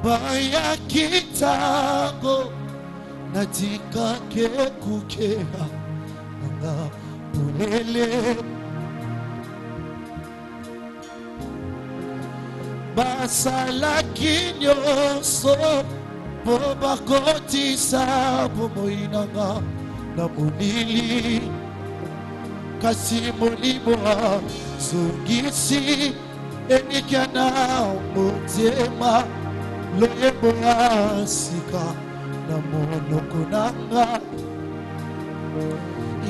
baya kitango natika ke kukea nga pulele basala kinyoso boba kotisa bomoinanga na munili kasi molimo zungisi enikiana motema loyebo asika na monoko nanga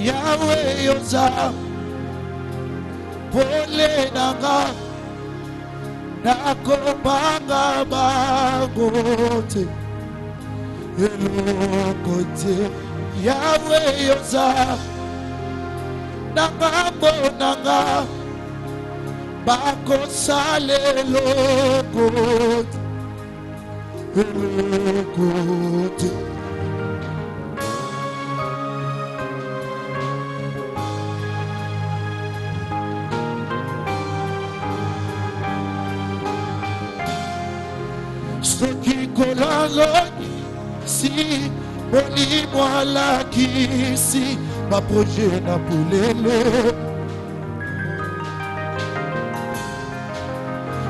yawe yoza pole nanga nakobanga bagote elokote yawe yoza nangambo nanga bakosale lokote elokote soki kolalo si molimo alakisi baproje na polele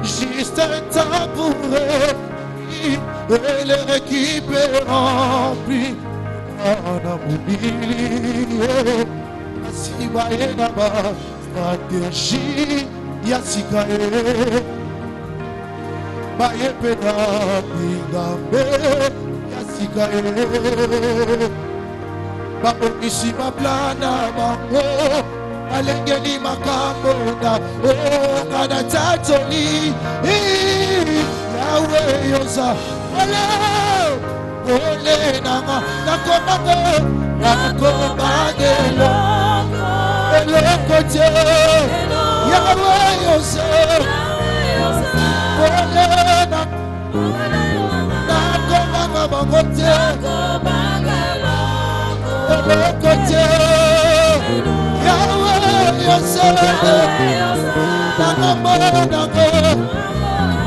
juste un temps pour eux et leur équipe est remplie en amour asibaye na ba stratégie yasikaye baye pena bingambe yasikaye babongisi baplana bango alengeli makambo na ngana tatoli yawe yoza ole ole nanga nakobange elokote yawe yoza ole nakobanga bangote elokote yawe yoza nakobange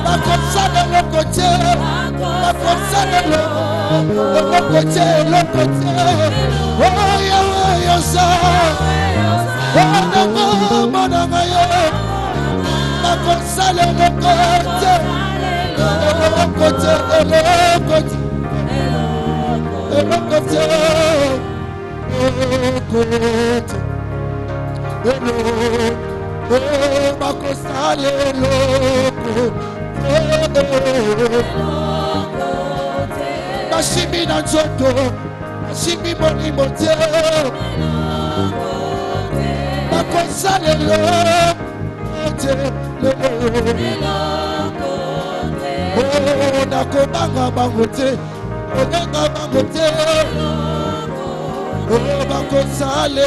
bakosana lokote bakosana lokote oh yawe yoza wanamama yo bakosana lokote bakosale bashimi na nzoto bashimi molimo te bakosale nakobanga bango te ogenga bango te bakosale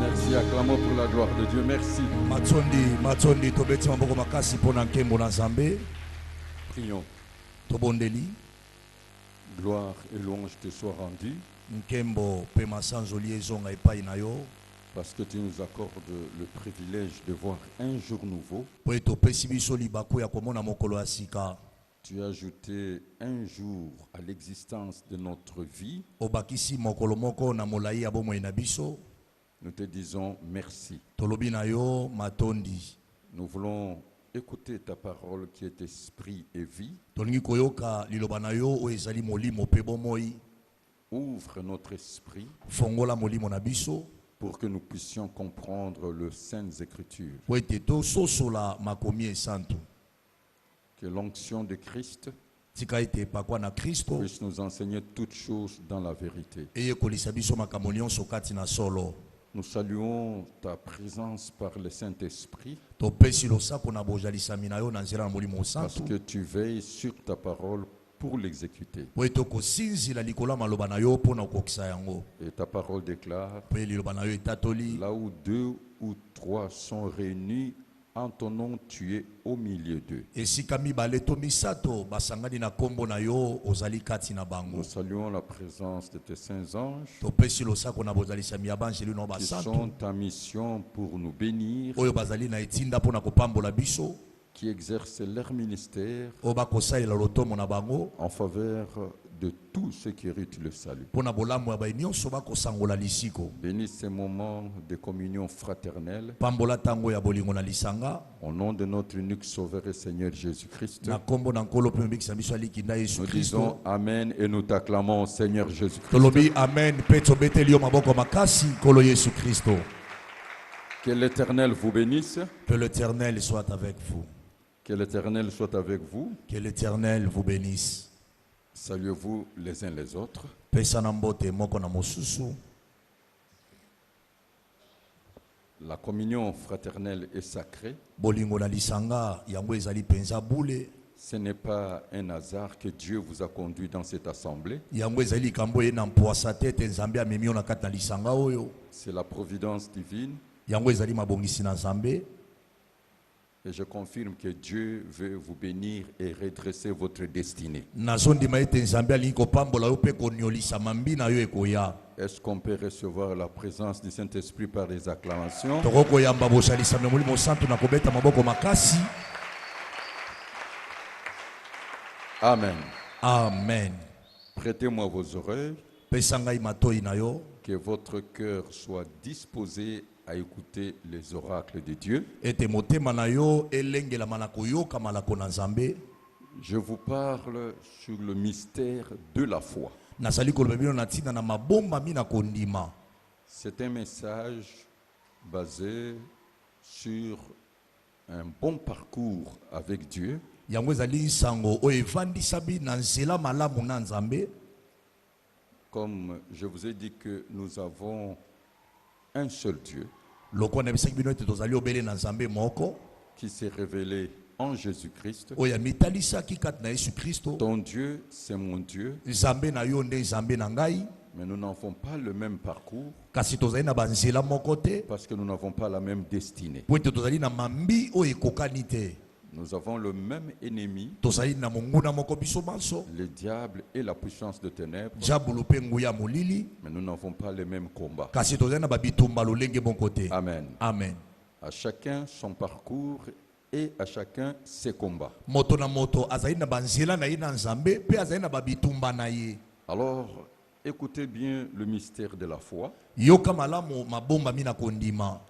Merci, acclamons pour la gloire de Dieu, merci. Matondi, tobeti maboko makasi pona nkembo na Nzambe. Prions. Tobondeli. Gloire et louange te soient rendues. Nkembo pe masanzoli ezonga epai na yo. Parce que tu nous accordes le privilège de voir un jour nouveau. Po etopesi biso libako ya komona mokolo ya sika. Tu as ajouté un jour à l'existence de notre vie. Obakisi mokolo moko na molai ya bomoi na biso. Nous te disons merci. Tolobi na yo matondi. Nous voulons écouter ta parole qui est esprit et vie. Tolingi koyoka liloba na yo o ezali molimo pe bomoi. Ouvre notre esprit. Fongola molimo na biso. Pour que nous puissions comprendre les saintes écritures. Po eteto sosola makomi esantu. Que l'onction de Christ puisse nous enseigner toutes choses dans la vérité. Nous saluons ta présence par le Saint-Esprit. Parce que tu veilles sur ta parole pour l'exécuter. Et ta parole déclare, là où 2 ou 3 sont réunis En ton nom, tu es au milieu d'eux. esika mibale to misato basangani na kombo na yo ozali kati na bango. Nous saluons la présence de tes saints anges Topesi losako na bozalisami ya banjeli no qui basantu sont en mission pour nous bénir, oyo bazali na etinda mpona kopambola biso qui exercent leur ministère oyo bakosalela lotomo na bango en faveur de tous ceux qui héritent le salut. mpona bolamu ya bai nyonso bakosangola lisiko. Bénis ces moments de communion fraternelle Pambola tango ya bolingo na lisanga au nom de notre unique Sauveur et Seigneur Jésus-Christ. na kombo na nkolo mpe mbikisa biso alikinda Yesu Nous Kristo. disons Amen et nous t'acclamons Seigneur Jésus-Christ. Tolobi amen mpe tobeteli yo maboko makasi nkolo Yesu Kristo. Que l'Éternel vous bénisse, Que l'Éternel soit avec vous. que l'Éternel soit avec vous. Que l'Éternel vous bénisse. Saluez-vous les uns les autres. Pesa na mbote moko na mosusu. La communion fraternelle est sacrée. Bolingo na lisanga yango ezali penza bule. Ce n'est pas un hasard que Dieu vous a conduit dans cette assemblée. Yango ezali likambo ye na mpoasa te te nzambe amemi yo na kati na lisanga oyo. C'est la providence divine. Yango ezali mabongisi na nzambe. Et je confirme que Dieu veut vous bénir et redresser votre destinée. Nazondima ete nzambe alingi kopambola yo mpe koniolisa mambi na yo ekoya. Est-ce qu'on peut recevoir la présence du Saint-Esprit par des acclamations? Tokokoyamba bosalisami ya molimo santu na kobeta maboko makasi. Amen. Amen. Prêtez-moi vos oreilles, Pesa ngai matoi na yo. que votre cœur soit disposé à écouter les oracles de Dieu. Ete motema na yo elengelama na koyoka malako na nzambe. Je vous parle sur le mystère de la foi. Nazali koloba bino na ntina na mabomba mi na kondima. C'est un message basé sur un bon parcours avec Dieu, Yango ezali nsango oyo evandisa bi na nzela malamu na nzambe. comme je vous ai dit que nous avons un seul Dieu Loko na bisaki bino ete tozali obele na nzambe moko. qui s'est révélé en Jésus-Christ. Oyo mitalisaki kati na Yesu Kristo. Ton Dieu, c'est mon Dieu, Nzambe na yo nde nzambe na ngai. mais nous n'avons pas le même parcours Kasi tozali na banzela moko te. parce que nous n'avons pas la même destinée. Po ete tozali na mambi oyo ekokani te. Nous avons le même ennemi, Tozali na monguna moko biso banso. le diable et la puissance de ténèbres, Jabulu pe nguya molili. mais nous n'avons pas les mêmes combats. Kasi tozali na babitumba lolenge moko te. Amen. Amen. À chacun son parcours et à chacun ses combats. Moto na moto azali na banzela na ye na nzambe pe azali na babitumba na ye. Alors, écoutez bien le mystère de la foi. Yoka malamu mabomba mina kondima.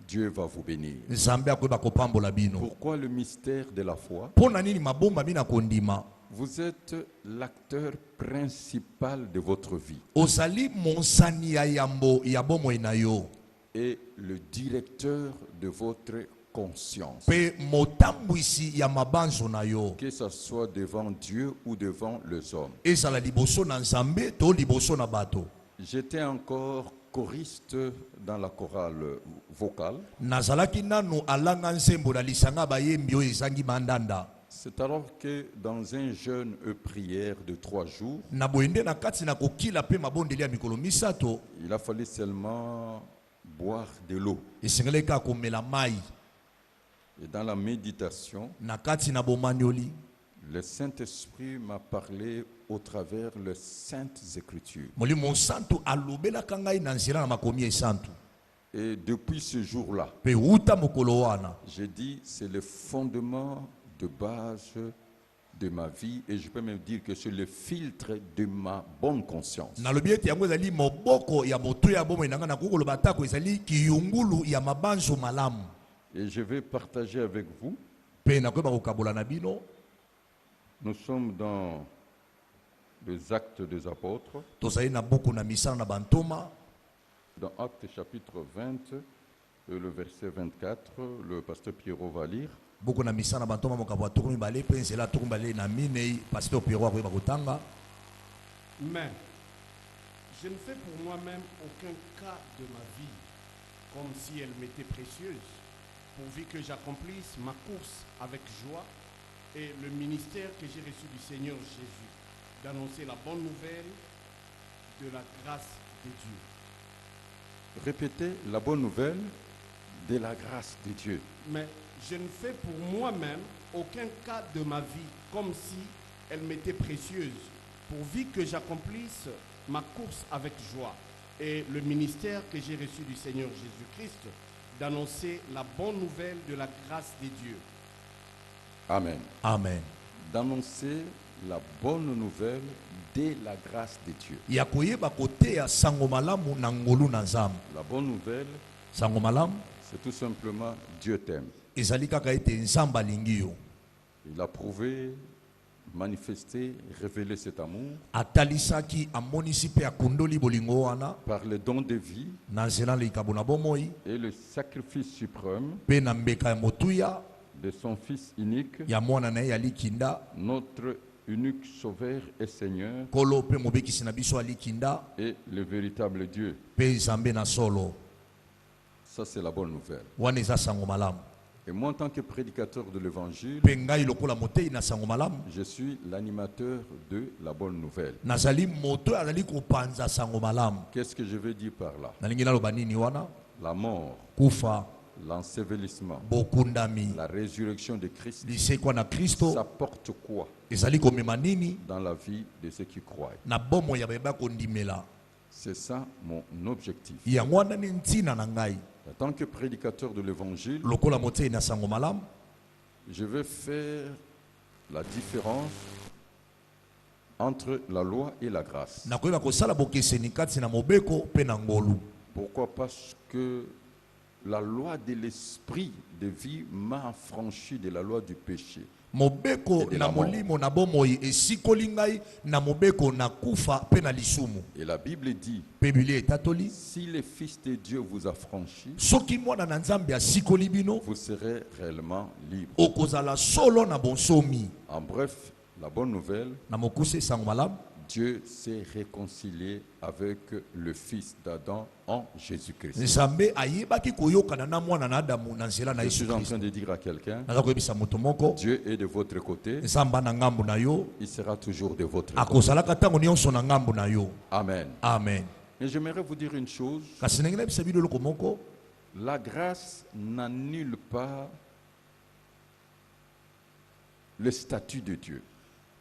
Dieu va vous bénir. Nzambe akoyeba kopambola bino. Pourquoi le mystère de la foi? Pona nini mabomba mina kondima? Vous êtes l'acteur principal de votre vie Ozali monsani ya yambo ya bomoi na yo. et le directeur de votre conscience. Pe motambwisi ya mabanzo na yo. Que ce soit devant Dieu ou devant les hommes. Ezala liboso na nzambe to liboso na bato. J'étais encore choriste dans la chorale vocale. Nazalaki nanu alanga nsembo na lisanga bayembi oyo ezangi mandanda. C'est alors que dans un jeûne prière de 3 jours, Na boyende na kati na kokila pe mabondeli ya mikolo misato. il a fallu seulement boire de l'eau. Esengeleka komela mai. Et dans la méditation, Na kati na bomanioli. le Saint-Esprit m'a parlé au travers les Saintes Écritures. Molimo santu alobelaka ngai na nzela na makomi esantu. Et depuis ce jour-là, Pe uta mokolo wana. j'ai dit c'est le fondement de base de ma vie et je peux même dire que c'est le filtre de ma bonne conscience. Nalobi ete yango ezali moboko ya moto ya bomoi nanga na kokoloba tako ezali kiyungulu ya mabanzo malamu. Et je vais partager avec vous. Pe nakoyeba kokabola na bino. Nous sommes dans les Actes des Apôtres, Tozali na buku na misala na bantoma. dans Actes chapitre 20, le verset 24. Le pasteur Pierrot va lire. Buku na misala na bantoma mokabo atukumi bale pe nzela atukumi bale na minei pasteur Pierrot akoyeba kotanga. Mais je ne fais pour moi-même aucun cas de ma vie comme si elle m'était précieuse, pourvu que j'accomplisse ma course avec joie et le ministère que j'ai reçu du Seigneur Jésus, d'annoncer la bonne nouvelle de la grâce de Dieu. Répétez la bonne nouvelle de la grâce de Dieu. Mais je ne fais pour moi-même aucun cas de ma vie comme si elle m'était précieuse, pourvu que j'accomplisse ma course avec joie et le ministère que j'ai reçu du Seigneur Jésus-Christ, d'annoncer la bonne nouvelle de la grâce de Dieu. Amen. Amen. D'annoncer la bonne nouvelle de la grâce de Dieu. Ya koyeba koteya sango malamu na ngolu na nzambe. La bonne nouvelle, Sango malamu c'est tout simplement Dieu t'aime. ezali kaka ete nzambe alingi yo. Il a prouvé, manifesté, révélé cet amour Atalisaki amonisi pe akundoli bolingo wana par le don de vie na nzela likabo na bomoi et le sacrifice suprême pe na mbeka ya motuya de son Fils unique, ya mwana na ye ya likinda notre unique Sauveur et Seigneur kolo pe mobekisi na biso ya likinda et le véritable Dieu. pe nzambe na solo. Ça, c'est la bonne nouvelle. Wana eza sango malamu. Et moi, en tant que prédicateur de l'évangile, Pe ngai lokola motei na sango malamu je suis l'animateur de la bonne nouvelle. nazali moto azali kopanza sango malamu. Qu'est-ce que je veux dire par là? Nalingi naloba nini wana? La mort, Kufa, l'ensevelissement, bokundami, la résurrection de Christ, lisekwa na Kristo ça porte quoi ezali komema nini dans la vie de ceux qui croient? na bomo ya beba kondimela. C'est ça mon objectif. Yango wana ni ntina na ngai En tant que prédicateur de l'évangile, lokola motei na sango malamu je vais faire la différence entre la loi et la grâce. nakoyeba kosala bokeseni kati na mobeko pe na ngolu. Pourquoi? Parce que la loi de l'esprit de vie m'a affranchi de la loi du péché. Mobeko Et de na la mort. molimo na bomoi esikoli ngai na mobeko na kufa pe na lisumu. Et la Bible dit, Pe Biblia etatoli si le Fils de Dieu vous affranchit, soki mwana na nzambe asikoli bino vous serez réellement libre. okozala solo na bonsomi. En bref, la bonne nouvelle, Na mokuse sango malamu Dieu s'est réconcilié avec le Fils d'Adam en Jésus-Christ. nzambe ayebaki koyokana na mwana na adamu na nzela na Je yesu suis en kristo. train de dire à quelqu'un, naza koyebisa moto moko Dieu est de votre côté, nzambe na ngambu na yo il sera toujours de votre côté. akozalaka ntango nyonso na ngambu na yo. Amen. Amen. Mais j'aimerais vous dire une chose, Kasi ndenge nayebisa bino eloko moko, la grâce n'annule pas le statut de Dieu.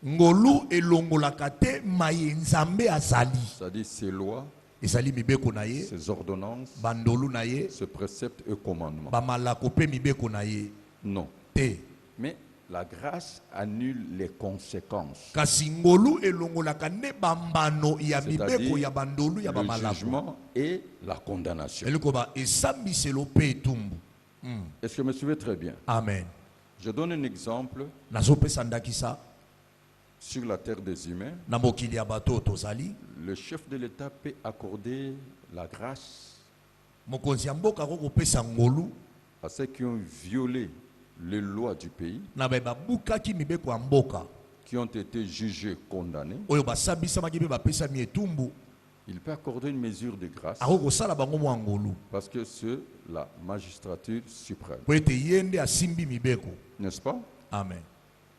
ngolu elongolaka te maye nzambe azali. C'est-à-dire ses lois, Ezali mibeko na ye, ses ordonnances, bandolu na ye, ses préceptes et commandements. bamalako pe mibeko na ye Non. te. Mais la grâce annule les conséquences. Kasi ngolu elongolaka nde bambano ya mibeko C'est-à-dire ya bandolu ya le bamalako. jugement et la condamnation. Eliko ba esambiselo pe etumbu. Est-ce que vous me suivez très bien? Amen. Je donne un exemple Nazopesa ndakisa sur la terre des humains. na mokili ya bato tozali. Le chef de l'État peut accorder la grâce Mokonzi ya mboka akokopesa ngolu à ceux qui ont violé les lois du pays, na baye babukaki mibeko ya mboka qui ont été jugés, condamnés. oyo basambisamaki mpe bapesami etumbu. Il peut accorder une mesure de grâce Akokosala bango mwa ngolu parce que c'est la magistrature suprême. po ete ye nde asimbi mibeko. N'est-ce pas? Amen.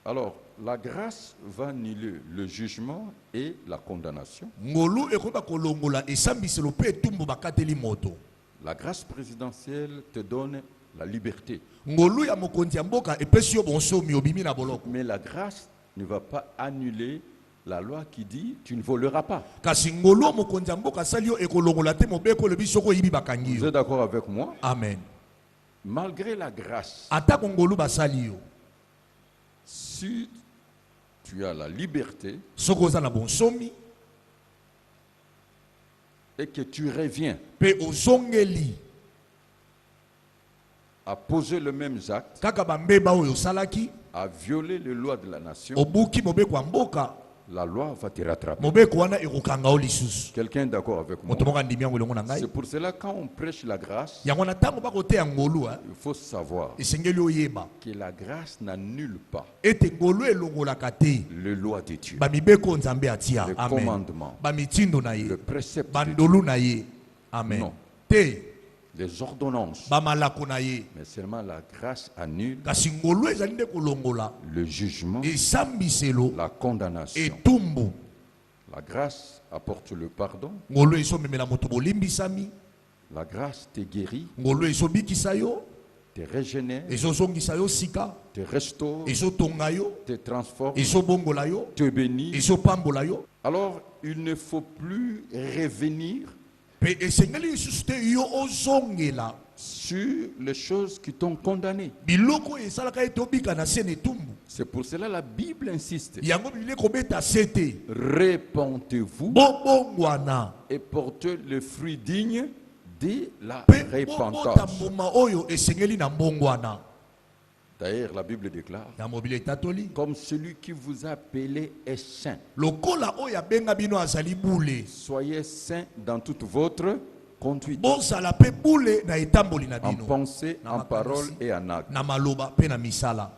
Alors, la grâce va annuler le jugement et la condamnation. Ngolu ekoyeba kolongola esambiselo mpe etumbu bakateli moto. La grâce présidentielle te donne la liberté. Ngolu ya mokonzi ya mboka epesi yo bonsomi obimi na boloko. Mais la grâce ne va pas annuler la loi qui dit tu ne voleras pas. Kasi ngolu ya mokonzi ya mboka asali yo ekolongola te mobeko lebi soko oyibi bakangi Vous yo. êtes d'accord avec moi? Amen. Malgré la grâce, Atako ngolu basali yo. si tu as la liberté Soko oza na bonsomi et que tu reviens pe ozongeli à poser le même acte, kaka bambeba oyo osalaki à violer les lois de la nation, obuki mobeko ya mboka, la loi va te rattraper. mobeko wana ekokanga o lisusu. Quelqu'un est d'accord avec moi? Moto moko andimi yango elongo na ngai. C'est pour cela quand on prêche la grâce, Yango na ntango bakoteya ngolu il faut savoir esengeli oyeba que la grâce n'annule pas ete ngolu elongolaka te les lois de Dieu, bamibeko nzambe atia. le Amen. commandement, Bamitindo na ye, le précepte, de bandolu na ye. Amen. Non. Te Dieu, les ordonnances. bamalako na ye. Mais seulement la grâce annule Kasi ngolu ezali nde kolongola le jugement, esambiselo la condamnation. etumbu. La grâce apporte le pardon, Ngolu ezomemela moto bolimbisami. la grâce te guérit, Ngolu ezobikisa yo. te régénère, ezozongisa yo sika, te restaure, ezotonga yo, te transforme, ezobongola yo, te bénit. ezopambola yo. Alors, il ne faut plus revenir Pe esengeli lisusu te yo ozongela sur les choses qui t'ont condamné. biloko esalaka ete obika na se na etumbu. C'est pour cela la Bible insiste. Yango biblia ekobeta se te. Repentez-vous Bobongwana et portez le fruit digne de la pe repentance. bobota mbuma oyo esengeli na mbongwana. D'ailleurs, la Bible déclare, Ya mobile etatoli comme celui qui vous a appelé est saint, lokola oyo abenga bino azali bule, soyez saints dans toute votre conduite, bozala pe bule na etamboli na en bino, pensée, Na en makanisi. parole et en acte. na maloba pe na misala.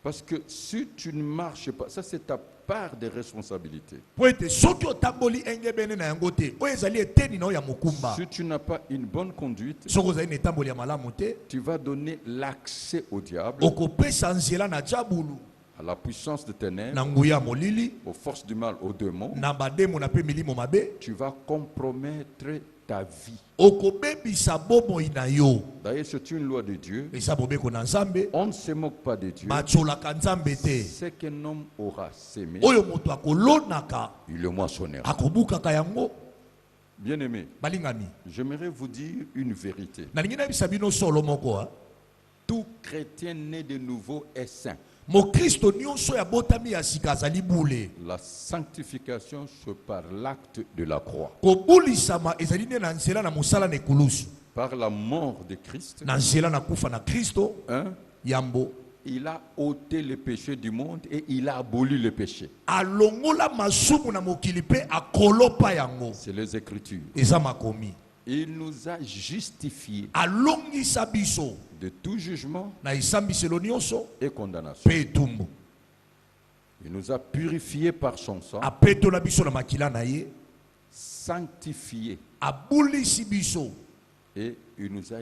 Parce que si tu ne marches pas, ça c'est ta part de responsabilité. Po ete soki otamboli engebene na yango te, oyo ezali eteni na oyo ya mokumba. Si tu n'as pas une bonne conduite, Soki ozali na etamboli ya malamu te, tu vas donner l'accès au diable, okopesa nzela na jabulu, à la puissance de ténèbres, na nguya molili, aux forces du mal, aux démons. na bademo na pe milimo mabe, Tu vas compromettre ta vie. okobebisa bomoi na yo. D'ailleurs, c'est une loi de Dieu. Eza bobeko na Nzambe, On ne se moque pas de Dieu. bacholaka Nzambe te. Ce qu'un homme aura sémé, Oyo moto akolonaka, il le moissonnera. akobukaka yango. Bien-aimé, Balingami, j'aimerais vous dire une vérité. nalingi nayebisa bino solo moko. Tout chrétien né de nouveau est saint. Mokristo nyonso ya botami ya sika azali bule. La sanctification, c'est par l'acte de la croix. Kobulisama ezali nde na nzela na mosala na ekulusu. Par la mort de Christ, Na nzela na kufa na Kristo, hein, yambo il a ôté le péché du monde et il a aboli le péché. alongola masumu na mokili pe akolopa yango. C'est les Écritures. Eza makomi. Il nous a justifiés Alongisa biso de tout jugement na esambiselo nyonso et condamnation. pe etumbu. Il nous a purifiés par son sang, Apetola biso na makila na ye, sanctifiés, abulisi biso, et il nous a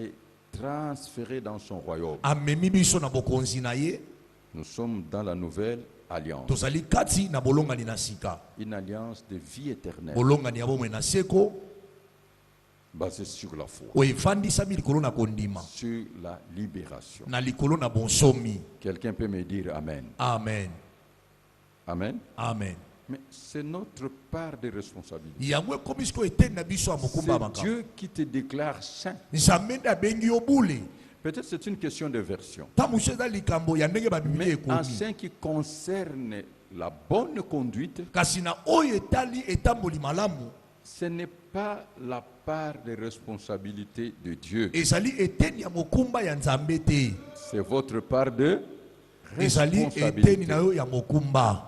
transférés dans son royaume. amemi biso na bokonzi na ye. Nous sommes dans la nouvelle alliance, Tozali kati na bolongani na sika, une alliance de vie éternelle bolongani ya bomoi na seko basée sur la foi, oyo efandisami likolo na kondima sur la libération. na likolo na bonsomi. Quelqu'un peut me dire Amen. Amen, Amen. amen. Mais c'est notre part de responsabilité. Yango ekomi sikoyo eteni na biso ya mokumba C'est makambo. Dieu qui te déclare saint. Nzambe nde abengi yo bule. Peut-être c'est une question de version. Ta mosusu eza likambo ya ndenge babiblia Mais en ekomi, ce qui concerne la bonne conduite, kasi na oyo etali etamboli malamu, ce n'est pas la part de responsabilité de Dieu. ezali eteni ya mokumba ya Nzambe te, C'est votre part de ezali eteni responsabilité. na yo ya mokumba.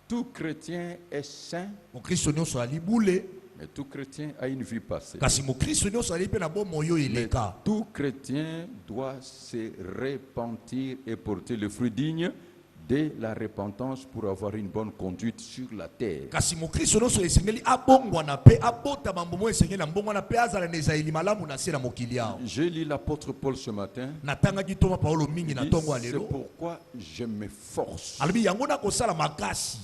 Tout chrétien est saint, Mokristo nyonso ali bule, mais tout chrétien a une vie passée. kasi mokristo nyonso ali pe na bomoi oyo Mais eleka. tout chrétien doit se repentir et porter le fruit digne de la repentance pour avoir une bonne conduite sur la terre. Kasi mokristo nyonso esengeli abongwana pe abota mambo esengeli na mbongwana pe azala na ezali malamu na se na mokili awo. J'ai lu l'apôtre Paul ce matin. Natangaki toma Paulo mingi Il na dit, tongo c'est alelo. pourquoi je m'efforce Alobi yango na kosala makasi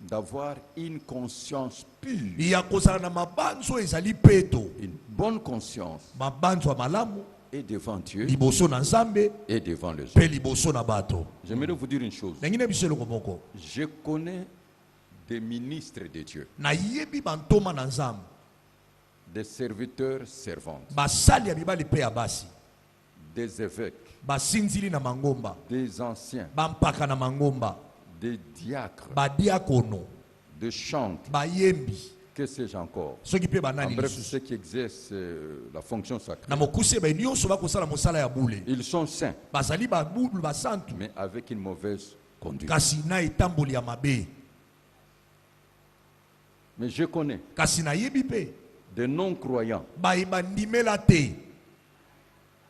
d'avoir une conscience pure, ya kozala na mabanzo ezali peto, une bonne conscience, mabanzo ya malamu et devant Dieu liboso na Nzambe et devant les pe hommes. liboso na bato. J'aimerais vous dire une chose. Nangi na biso eloko moko, Je connais des ministres de Dieu, nayebi bantoma na Nzambe, des serviteurs servantes, basali ya mibali pe ya basi, des évêques, basinzili na mangomba, des anciens, bampaka na mangomba, des diacres, badiakono, des chantres, bayembi, que sais-je encore. soki pe En banani bref, lisusu ceux qui exercent la fonction sacrée. na mokuse ba nyonso bakosala mosala ya bule, Ils sont saints, bazali babulu basantu, mais avec une mauvaise conduite. kasi na etamboli ya mabe. Mais je connais Kasi nayebi pe des non-croyants, bandimela te,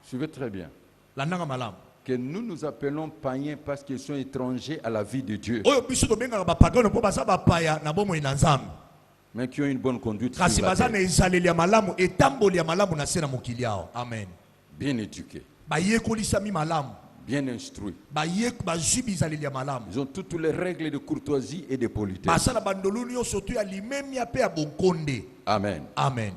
suivez très bien, landanga malamu, que nous nous appelons païens parce qu'ils sont étrangers à la vie de Dieu, oyo biso tobengaka bapagano mpo baza bapaya na bomoi na Nzambe, mais qui ont une bonne conduite kasi sur la baza na terre, ezaleli ya malamu, etamboli ya malamu na se na mokili awo. Amen. bien éduqués, Bayekolisami malamu, bien instruits. bazwi bizaleli ya malamu, Ils ont toutes les règles de courtoisie et de politesse. basala bandolu nyonso to ya limemia pe ya bonkonde. Amen. Amen.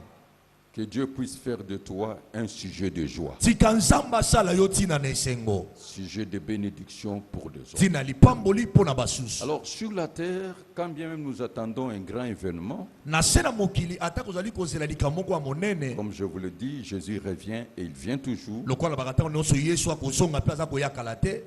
Que Dieu puisse faire de toi un sujet de joie, tika nzambe asala yo ntina na esengo, sujet de bénédiction pour les autres. ntina lipamboli mpo na basusu. Alors sur la terre, quand bien même nous attendons un grand événement, Na se na mokili ata kozali kozela likambo moko ya monene, comme je vous le dis, Jésus revient et il vient toujours lokola bakataka nyonso yesu akozonga mpe aza koyakala te,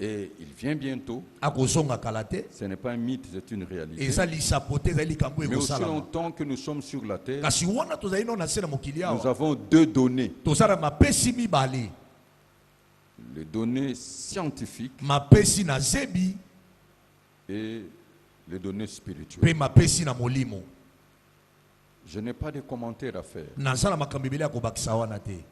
et il vient bientôt. akozonga kala te. Ce n'est pas un mythe, c'est une réalité. Eza lisapo te, ezali likambo Mais aussi ekosalama. longtemps que nous sommes sur la terre, Kasi wana tozali no na se na mokili nous awa, avons deux données. tozala mapesi mibale, Les données scientifiques mapesi na zebi et les données mpe spirituelles. mapesi na molimo. Je n'ai pas de commentaires à faire. Nazala makambo ebele ya kobakisa wana te.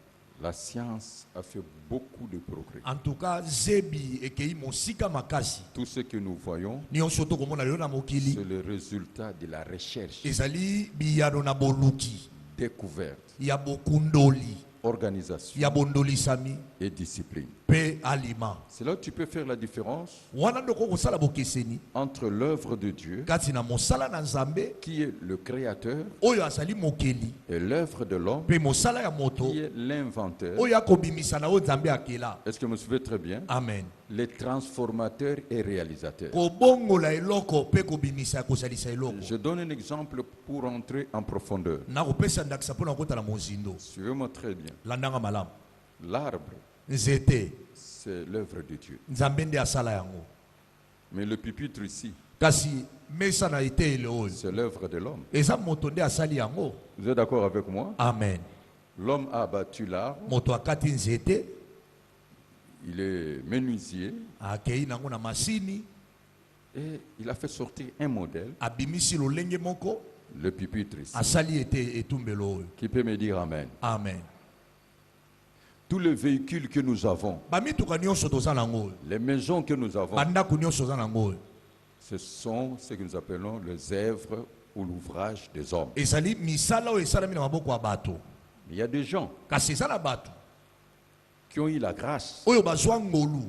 La science a fait beaucoup de progrès. En tout cas, zebi ekei mosika makasi. Tout ce que nous voyons, Nyonso tokomona lelo na mokili c'est le résultat de la recherche, ezali biyano na boluki découverte, ya bokundoli organisation ya bondolisami et discipline. pe alima. C'est là où tu peux faire la différence Wana ndoko kosala bokeseni entre l'œuvre de Dieu, kati na mosala na Nzambe qui est le créateur, oyo azali mokeli, et l'œuvre de l'homme, pe mosala ya moto qui est l'inventeur. oyo akobimisa na oyo Nzambe akela. Est-ce que vous me suivez très bien? Amen. Les transformateurs et réalisateurs. Kobongola eloko pe kobimisa kosalisa eloko. Je donne un exemple pour entrer en profondeur. Na kopesa ndakisa pona kota na mozindo. Suivez-moi très bien. Landanga malamu. L'arbre, Nzete c'est l'œuvre de Dieu. Nzambe nde asala yango. Mais le pupitre ici, Kasi mesa na etele oyo c'est l'œuvre de l'homme. eza moto nde asali yango. Vous êtes d'accord avec moi? Amen. L'homme a abattu l'arbre, Moto akati nzete il est menuisier akei nango na masini et il a fait sortir un modèle, abimisi lolenge moko le pupitre ici. asali ete etumbelo oyo. Qui peut me dire Amen? Amen. Tous les véhicules que nous avons, Bamituka nyonso toza nango oyo. les maisons que nous avons, Bandako nyonso toza nango oyo. ce sont ce que nous appelons les œuvres ou l'ouvrage des hommes. Ezali misala oyo esalami na maboko ya bato. Il y a des gens Kasi eza na bato qui ont eu la grâce oyo bazwa ngolu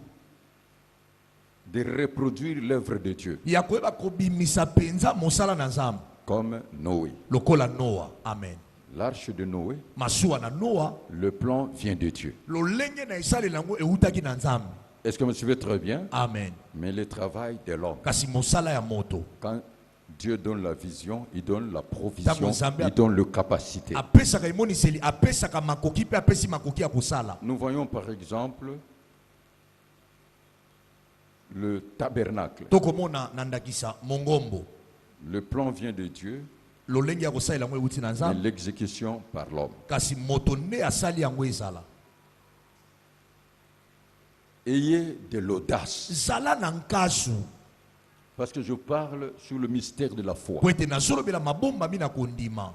de reproduire l'œuvre de Dieu, ya koyeba kobimisa penza mosala na Nzambe comme Noé. lokola Noa. Amen. L'arche de Noé, Masuwa na Noa le plan vient de Dieu. lolenge na esaleli yango eutaki na Nzambe. Est-ce que vous me suivez très bien? Amen. Mais le travail de l'homme, Kasi mosala ya moto quand Dieu donne la vision, il donne la provision, Nzambe il donne le capacité. apesaka emoniseli, apesaka makoki pe apesi makoki ya kosala. Nous voyons par exemple le tabernacle. Tokomona na ndakisa mongombo Le plan vient de Dieu, lolenge ya kosalela yango euti na mais Nzambe, l'exécution par l'homme. kasi moto nde asali yango ezala. Ayez de l'audace, Zala na nkasu parce que je parle sur le mystère de la foi. po ete nazolobela mabomba mi na kondima.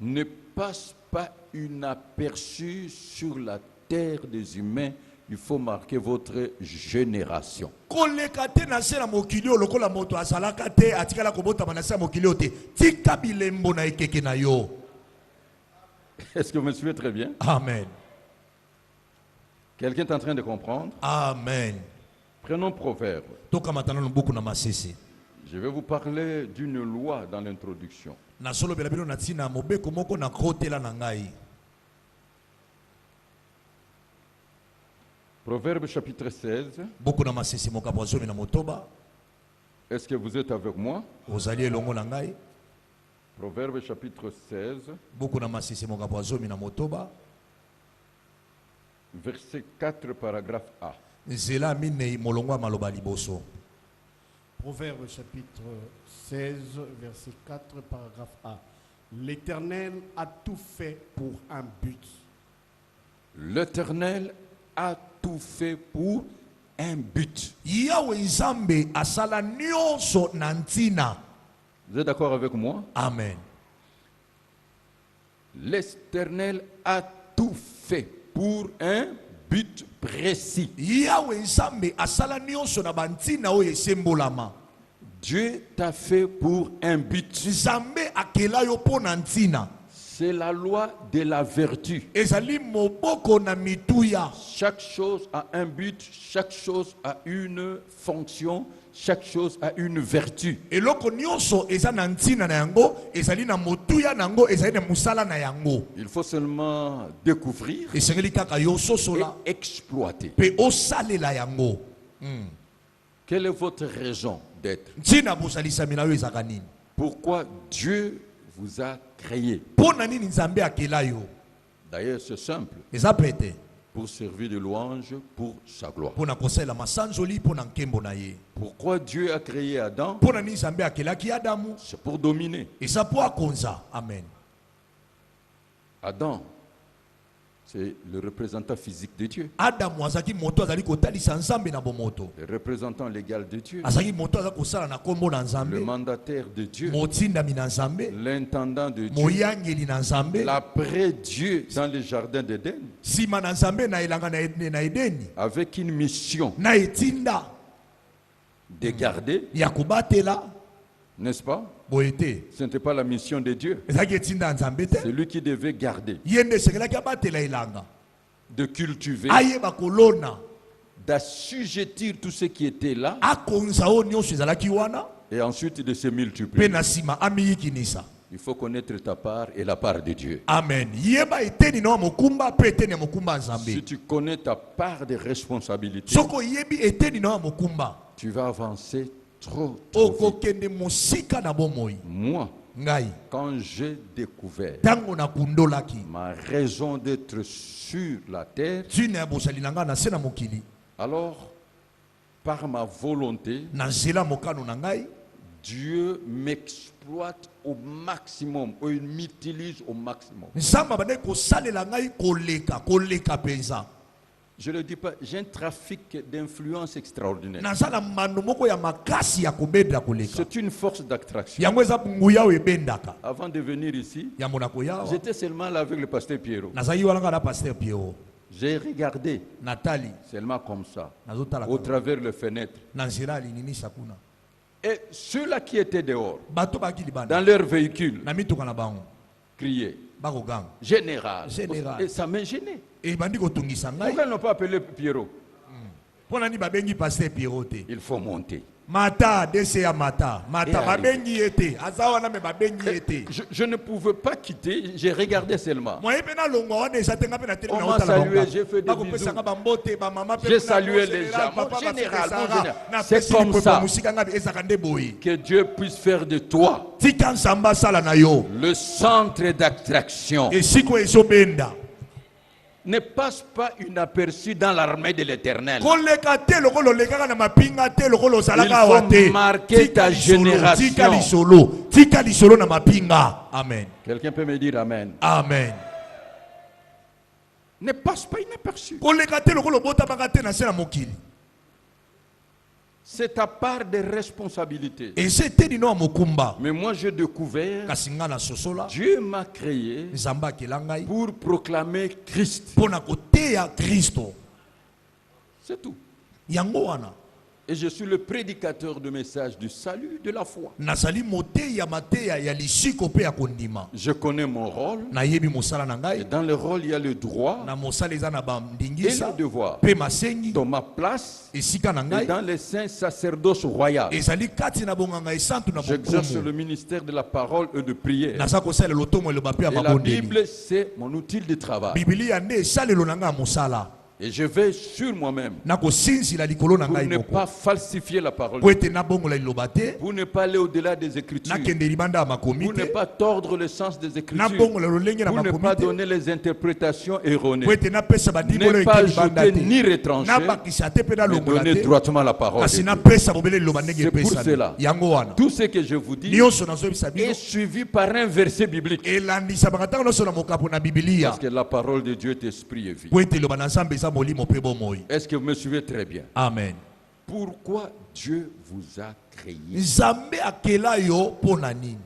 Ne passe pas inaperçu sur la terre des humains. Il faut marquer votre génération. Koleka te na se na mokili oyo lokola moto azalaka te atikala kobotama na se ya mokili oyo te, tika bilembo na ekeke na yo. Est-ce que vous me suivez très bien? Amen. Quelqu'un est en train de comprendre? Amen. Prenons Proverbe. Tokamatana na buku na masese. Je vais vous parler d'une loi dans l'introduction. Nasolobela bino na ntina mobeko moko na kotela na ngai. Proverbe chapitre 16. Buku na masese mokapo ya zomi na motoba. Est-ce que vous êtes avec moi? Ozali elongo na ngai. Proverbe chapitre 16, Buku na masese mokapo ya zomi na motoba. verset 4, paragraphe A. Nzela minei molongo ya maloba liboso. Proverbe chapitre 16, verset 4, paragraphe A. L'Éternel a tout fait pour un but. L'Éternel a tout fait pour un but. Yawe Nzambe asala nyonso na ntina. Vous êtes d'accord avec moi? Amen. L'Éternel a tout fait pour un but précis. Yawe Nzambe asala nyonso na bantina oyo esembolama. Dieu t'a fait pour un but. Nzambe akela yo po na ntina. C'est la loi de la vertu. Ezali moboko na mituya. Chaque chose a un but, chaque chose a une fonction, chaque chose a une vertu. eloko nyonso eza na ntina na yango ezali na motuya na yango ezali na musala na yango Il faut seulement découvrir esengeli kaka yo et sosola exploiter. pe osalela yango. Quelle est votre raison d'être? Ntina bosalisami na yo ezaka nini? Pourquoi Dieu vous a créé? Mpo na nini nzambe akela yo? D'ailleurs, c'est simple. Eza pete Pour servir de louange pour sa gloire. mpo na kosalela masanzoli mpo na nkembo na ye. Pourquoi Dieu a créé Adam? Mpo na nini nzambe akelaki adamu? C'est pour dominer. Eza mpo akonza. Amen. Adam, c'est le représentant physique de Dieu. Adamu azalaki moto azali kotalisa nzambe na bomoto, Le représentant légal de Dieu. azalaki moto aza kosala na kombo na Le nzambe, mandataire de Dieu. motindami na nzambe, L'intendant de Dieu. moyangeli na nzambe, L'après-Dieu dans le jardin d'Éden. nsima na nzambe na elanga na edeni, Avec une mission na etinda de garder, ya kobatela. n'est-ce pas? Boye te Ce n'était pas la mission de Dieu. ezalaki etinda ya nzambe te, C'est lui qui devait garder, ye nde esengelaki abatela elanga, de cultiver, ayeba kolona, d'assujettir tout ce qui était là akonza oyo nyonso ezalaki wana, et ensuite de se mpe multiplier. na nsima amiyikinisa. Il faut connaître ta part et la part de Dieu. Amen. Yeba eteni na wa mokumba mpe eteni ya mokumba ya Si nzambe. tu connais ta part de responsabilité, Soko yebi eteni na wa mokumba, tu vas avancer trop vite. okokende mosika na bomoi. Moi, Ngai quand j'ai découvert tango na kundolaki ma raison d'être sur la terre, ntina ya bosali na ngai na se na mokili, alors, par ma volonté, na nzela mokano na ngai, Dieu m'exploite au maximum, ou il m'utilise au maximum. nzambe abandaki kosalela ngai koleka mpenza. Je ne le dis pas, j'ai un trafic d'influence extraordinaire. Naza na mano moko ya makasi ya kobenda koleka. C'est une force d'attraction. Yango eza nguya oyo ebendaka. Avant de venir ici, Yambo na koyawa. j'étais seulement là avec le pasteur Pierrot. Nazali wana nga na pasteur Pierrot. J'ai regardé Natali seulement comme ça, nazotala au travers les fenêtres. na nzela alinginisa kuna. Et ceux-là qui étaient dehors, Bato baki libanda. dans leur véhicule, Na mituka na bango. criaient Bakoganga. général. Général. Et ça m'a gêné. Et bandi kotungisa ngai. Pourquoi ils n'ont pas appelé Pierrot? Pona ni babengi pasteur Pierrot te. Il faut monter. Mata dese ya mata. Mata Et babengi ete. Azawa na me babengi ete. Je ne pouvais pas quitter, j'ai regardé seulement. Moi pena longo wana esatenga pena tele On na m'a otala salué, bango. j'ai fait des Bako bisous. pesa nga bambote ba mama pe. J'ai salué les gens. Mon général, mon général. C'est comme ça. Musika nga ezaka nde boyi. Que Dieu puisse faire de toi Tika nsamba sala na yo. le centre d'attraction. Esiko ezobenda. Ne passe pas inaperçu dans l'armée de l'Éternel. Koleka te lokolo lekaka na mapinga te lokolo zalaka Il faut awa te. marquer ta génération. Tika lisolo na mapinga. Amen. Quelqu'un peut me dire Amen. Amen. Ne passe pas inaperçu. Koleka te lokolo bota baka te na se na mokili. C'est ta part de responsabilité. Ese dino ya mokumba. Mais moi j'ai découvert, Kasi nga na sosola. Dieu m'a créé Nzambe akela ngai pour proclamer Christ. mpona koteya Kristo. C'est tout. Yango wana. Et je suis le prédicateur de message du salut de la foi. Nazali moteya mateya ya lisiko pe ya kondima. Je connais mon rôle. Nayebi mosala na Et ngai. dans le rôle, il y a le droit Na mosala eza na et bandingisa le devoir. pe masengi Dans ma place esika na et ngai dans les saints sacerdoces royaux, ezali kati na bonganga esantu na j'exerce le bokomo. ministère de la parole et de prière. Naza kosalela lotomo eloba pe ya Et la mabondeli. Bible, c'est mon outil de travail. Biblia nde esalelo na ngai ya mosala. Et je vais sur moi-même Nakosinzila likolo na pour ngai ne moko. pas falsifier la parole, Po ete nabongola liloba te. pour ne pas aller au-delà des Écritures, Nakende libanda ya makomi pour ne te. pas tordre le sens des Écritures, Nabongola lolenge na pour ne makomi pas te. donner les interprétations erronées, Po ete napesa badibolo ne pas ete libanda ajouter te. ni retrancher, Nabakisa te pe mais nalongola donner te. droitement la parole de Kasi Dieu. napesa bobele liloba ndenge C'est pour epesa. cela. Yango wana. Tout ce que je vous dis Nyonso nazoyebisa bino. est suivi par un verset biblique. Elandisa bakatanga nyonso na mokapo na Biblia. Parce que la parole de Dieu est esprit et vie. Po ete liloba na Nzambe eza molimo pe bomoi. Est-ce que vous me suivez très bien? Amen. Pourquoi Dieu vous a créé? Nzambe akela yo pona nini?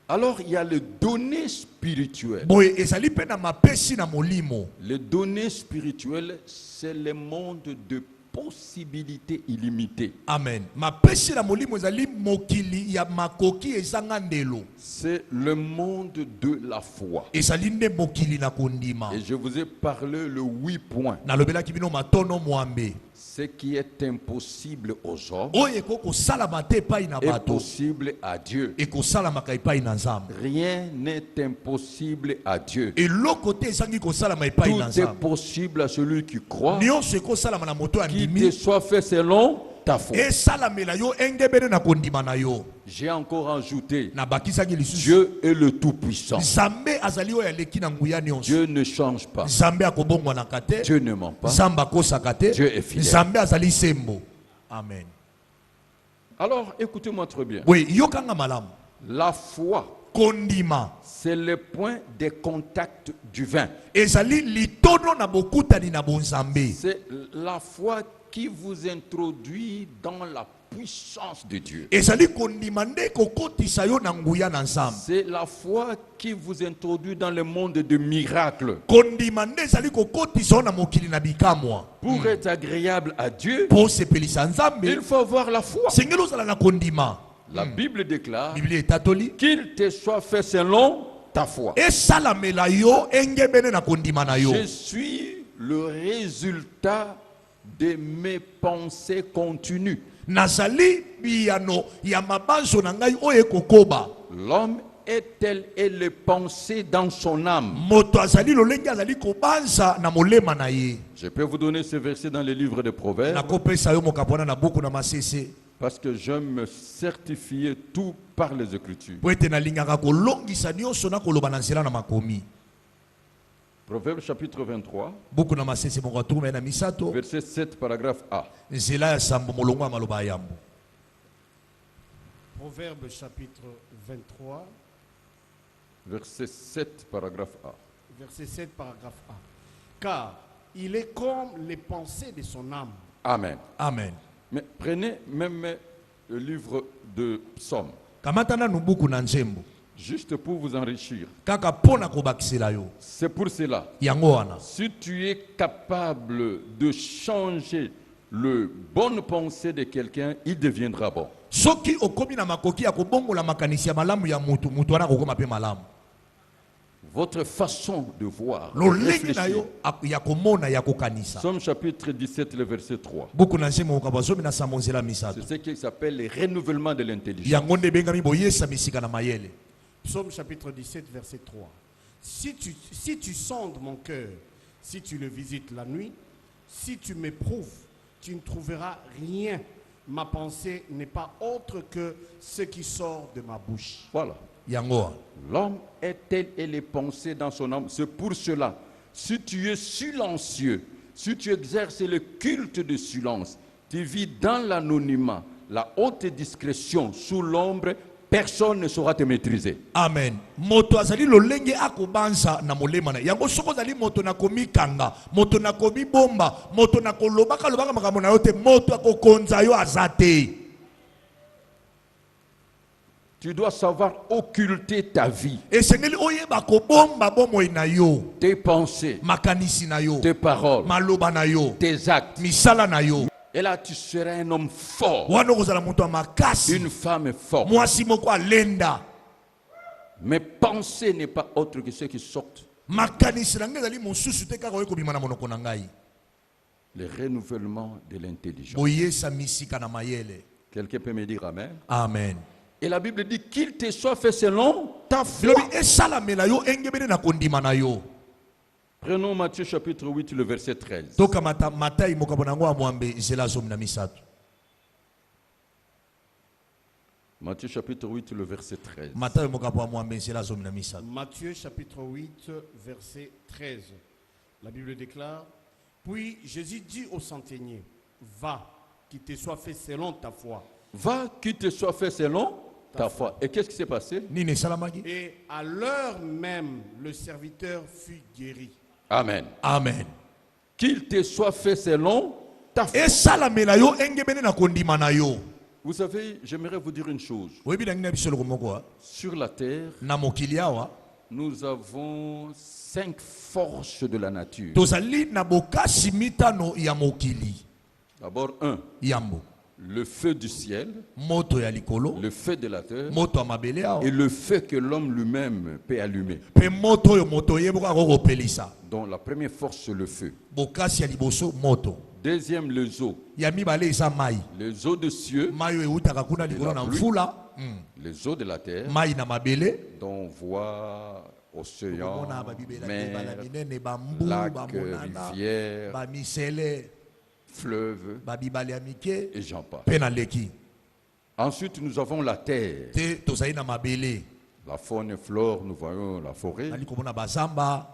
Alors il y a les données spirituelles. Boye ezali pe na mapesi na molimo. Les données spirituelles, c'est le monde de possibilités illimitées. Amen. Mapesi na molimo ezali mokili ya makoki ezanga ndelo. C'est le monde de la foi. Ezali nde mokili na kondima. Et je vous ai parlé le 8 points. Nalobelaki bino matono mwambe. Ce qui est impossible aux hommes oyo ekokosalama te epai na est bato possible à Dieu. ekosalamaka epai na nzambe. Rien n'est impossible à Dieu. eloko te ezangi kosalama epai na Tout est nzambe. possible à celui qui croit, nyonso ekosalama na moto qu'il te andimi soit fait selon ta foi. esalamela yo engebene na kondima na yo. J'ai encore ajouté, na bakisaki lisusu Dieu est le Tout-Puissant. nzambe azali oyo aleki na nguya nyonso. Dieu ne change pas. nzambe akobongwanaka te, Dieu ne ment pas. nzambe akosaka te, Dieu est fidèle. nzambe azali sembo. Amen. Alors, écoutez-moi très bien. we yokanga malamu. La foi, kondima c'est le point de contact divin. ezali litono na bokutani na bonzambe. C'est la foi qui vous introduit dans la puissance de Dieu. ezali kondima nde kokotisa yo na nguya na nzambe. C'est la foi qui vous introduit dans le monde de miracles. kondima nde ezali kokotisa yo na mokili na bikamwa. Pour être agréable à Dieu, po sepelisa nzambe il faut avoir la foi. sengeli ozala na kondima. La Bible déclare biblia etatoli qu'il te soit fait selon ta foi. esalamela yo engebene na kondima na yo. Je suis le résultat de mes pensées continues. nazali biyano ya mabanzo na ngai oyo ekokoba. L'homme est tel et les pensées dans son âme. moto azali lolenge azali kobanza na molema na ye. Je peux vous donner ce verset dans le livre de Proverbes nakopesa yo mokapwana na buku na masese parce que j'aime me certifier tout par les Écritures. po ete nalingaka kolongisa nyonso na koloba na nzela na makomi. Proverbes chapitre 23, buku na masese moko atuma na misato verset 7, paragraphe A. nzela ya sambo molongo ya maloba ya yambo. Proverbe chapitre 23, Verset 7, paragraphe A. verset 7, paragraphe A. Car il est comme les pensées de son âme. Amen. Amen. Mais prenez même le livre de Psaume, kamata nanu buku na nzembo juste pour vous enrichir. kaka pona kobakisela yo. C'est pour cela. yango wana Si tu es capable de changer le bonne pensée de quelqu'un, il deviendra bon. soki okomi na makoki ya kobongola makanisi ya malamu ya mutu mutu wana kokoma pe malamu. Votre façon de voir, de lolenge na réfléchir. yo ya komona ya kokanisa. Psaume chapitre 17, le verset 3. buku na nzembo okaba zomi na sambo nzela misato. C'est ce qui s'appelle le renouvellement de l'intelligence. yango nde ebengami boyesa misika na mayele. Psaume chapitre 17, verset 3. Si tu sondes mon cœur, si tu le visites la nuit, si tu m'éprouves, tu ne trouveras rien. Ma pensée n'est pas autre que ce qui sort de ma bouche. Voilà. yango wana L'homme est tel et les pensées dans son âme. C'est pour cela, si tu es silencieux, si tu exerces le culte de silence, tu vis dans l'anonymat, la haute discrétion, sous l'ombre, personne ne saura te maîtriser. amen. moto azali lolenge akobanza na molema na yango soko azali moto na komikanga moto na komibomba moto na kolobaka lobaka makambo na yo te moto akokonza yo aza te. Tu dois savoir occulter ta vie, esengeli oyeba kobomba bomoi na yo, tes pensées, makanisi na yo, tes paroles, maloba na yo, tes actes. misala na yo. Et là, tu seras un homme fort, wana okozala moto ya makasi, une femme forte. mwasi moko alenda. Mes pensées n'est pas autre que ceux qui sortent. makanisi na ngai ezali mosusu te kaka oyo kobima na monoko na ngai. Le renouvellement de l'intelligence. boyesa misika na mayele. Quelqu'un peut me dire Amen. Amen. Et la Bible dit qu'il te soit fait selon ta foi. lobi esalamela yo engebene na kondima na yo. Prenons Matthieu chapitre 8, le verset 13. toka matai mokabo nango ya mwambe nzela zomi na misato. Matthieu chapitre 8, le verset 13. matai mokabo ya mwambe nzela zomi na misato. Matthieu chapitre 8, verset 13. La Bible déclare, puis Jésus dit au centenier, va, qu'il te soit fait selon ta foi. Va, qu'il te soit fait selon ta foi. Et qu'est-ce qui s'est passé? nini esalamaki? Et à l'heure même, le serviteur fut guéri. Amen. Amen. Qu'il te soit fait selon ta foi. esalamela yo engebene na kondima na yo. Vous savez, j'aimerais vous dire une chose. oyebi na ngai na biso eloko moko Sur la terre, na mokili awa nous avons 5 forces de la nature. tozali na bokasi mitano ya mokili. D'abord, 1, yambo le feu du ciel, moto ya likolo, le feu de la terre moto ya mabele awa, et le feu que l'homme lui-même peut allumer. pe moto oyo moto oyeboka akokopelisa. Donc la première force, c'est le feu. bokasi ya liboso moto. Deuxième, les eaux. ya mibale eza mai Les eaux de cieux, mai oyo eutaka kuna likolo na mvula les eaux de la terre, mai na mabele dont on voit océan, komona babibela mer, ebala minene bambu lac, bamonana rivière, bamisele fleuve, babibale ya mike et j'en passe. mpe na leki Ensuite, nous avons la terre. te tozali na mabele La faune et flore, nous voyons la forêt. ali komona bazamba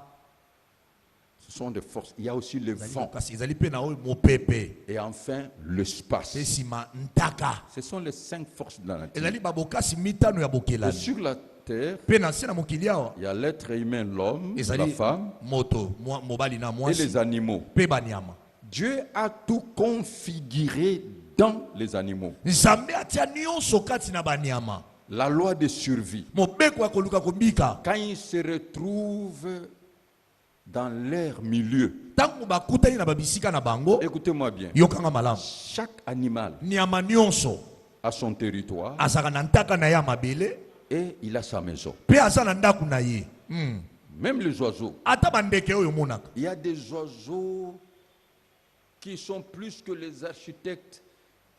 Ce sont des forces. Il y a aussi le ezali vent. kasi ezali mpe na oyo mopepe Et enfin, l'espace. mpe nsima ntaka Ce sont les 5 forces de la nature. ezali babokasi mitano ya Et bokelani sur la terre, mpe na se na mokili awa il y a l'être humain, l'homme, la ezali femme moto mobali na et mwasi les animaux. mpe banyama Dieu a tout configuré dans les animaux. nzambe atia nyonso kati na banyama La loi de survie. mobeko ya koluka kobika Quand ils se retrouvent dans leur milieu, ntango bakutani na babisika na bango écoutez-moi bien, yokanga malamu chaque animal nyama nyonso a son territoire azalaka na ntaka na ye ya mabele et il a sa maison. mpe aza na ndako na ye Même les oiseaux. ata bandeke oyo omonaka Il y a des oiseaux qui sont plus que les architectes,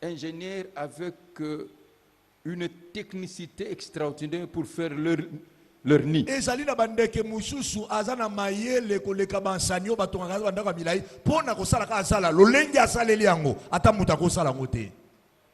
ingénieurs avec une technicité extraordinaire pour faire leur nid. ezali na bandeke mosusu aza na mayele koleka bansani oyo batongaka bandako ya milai mpo na kosalaka asala lolenge asaleli yango ata moto akosala yango te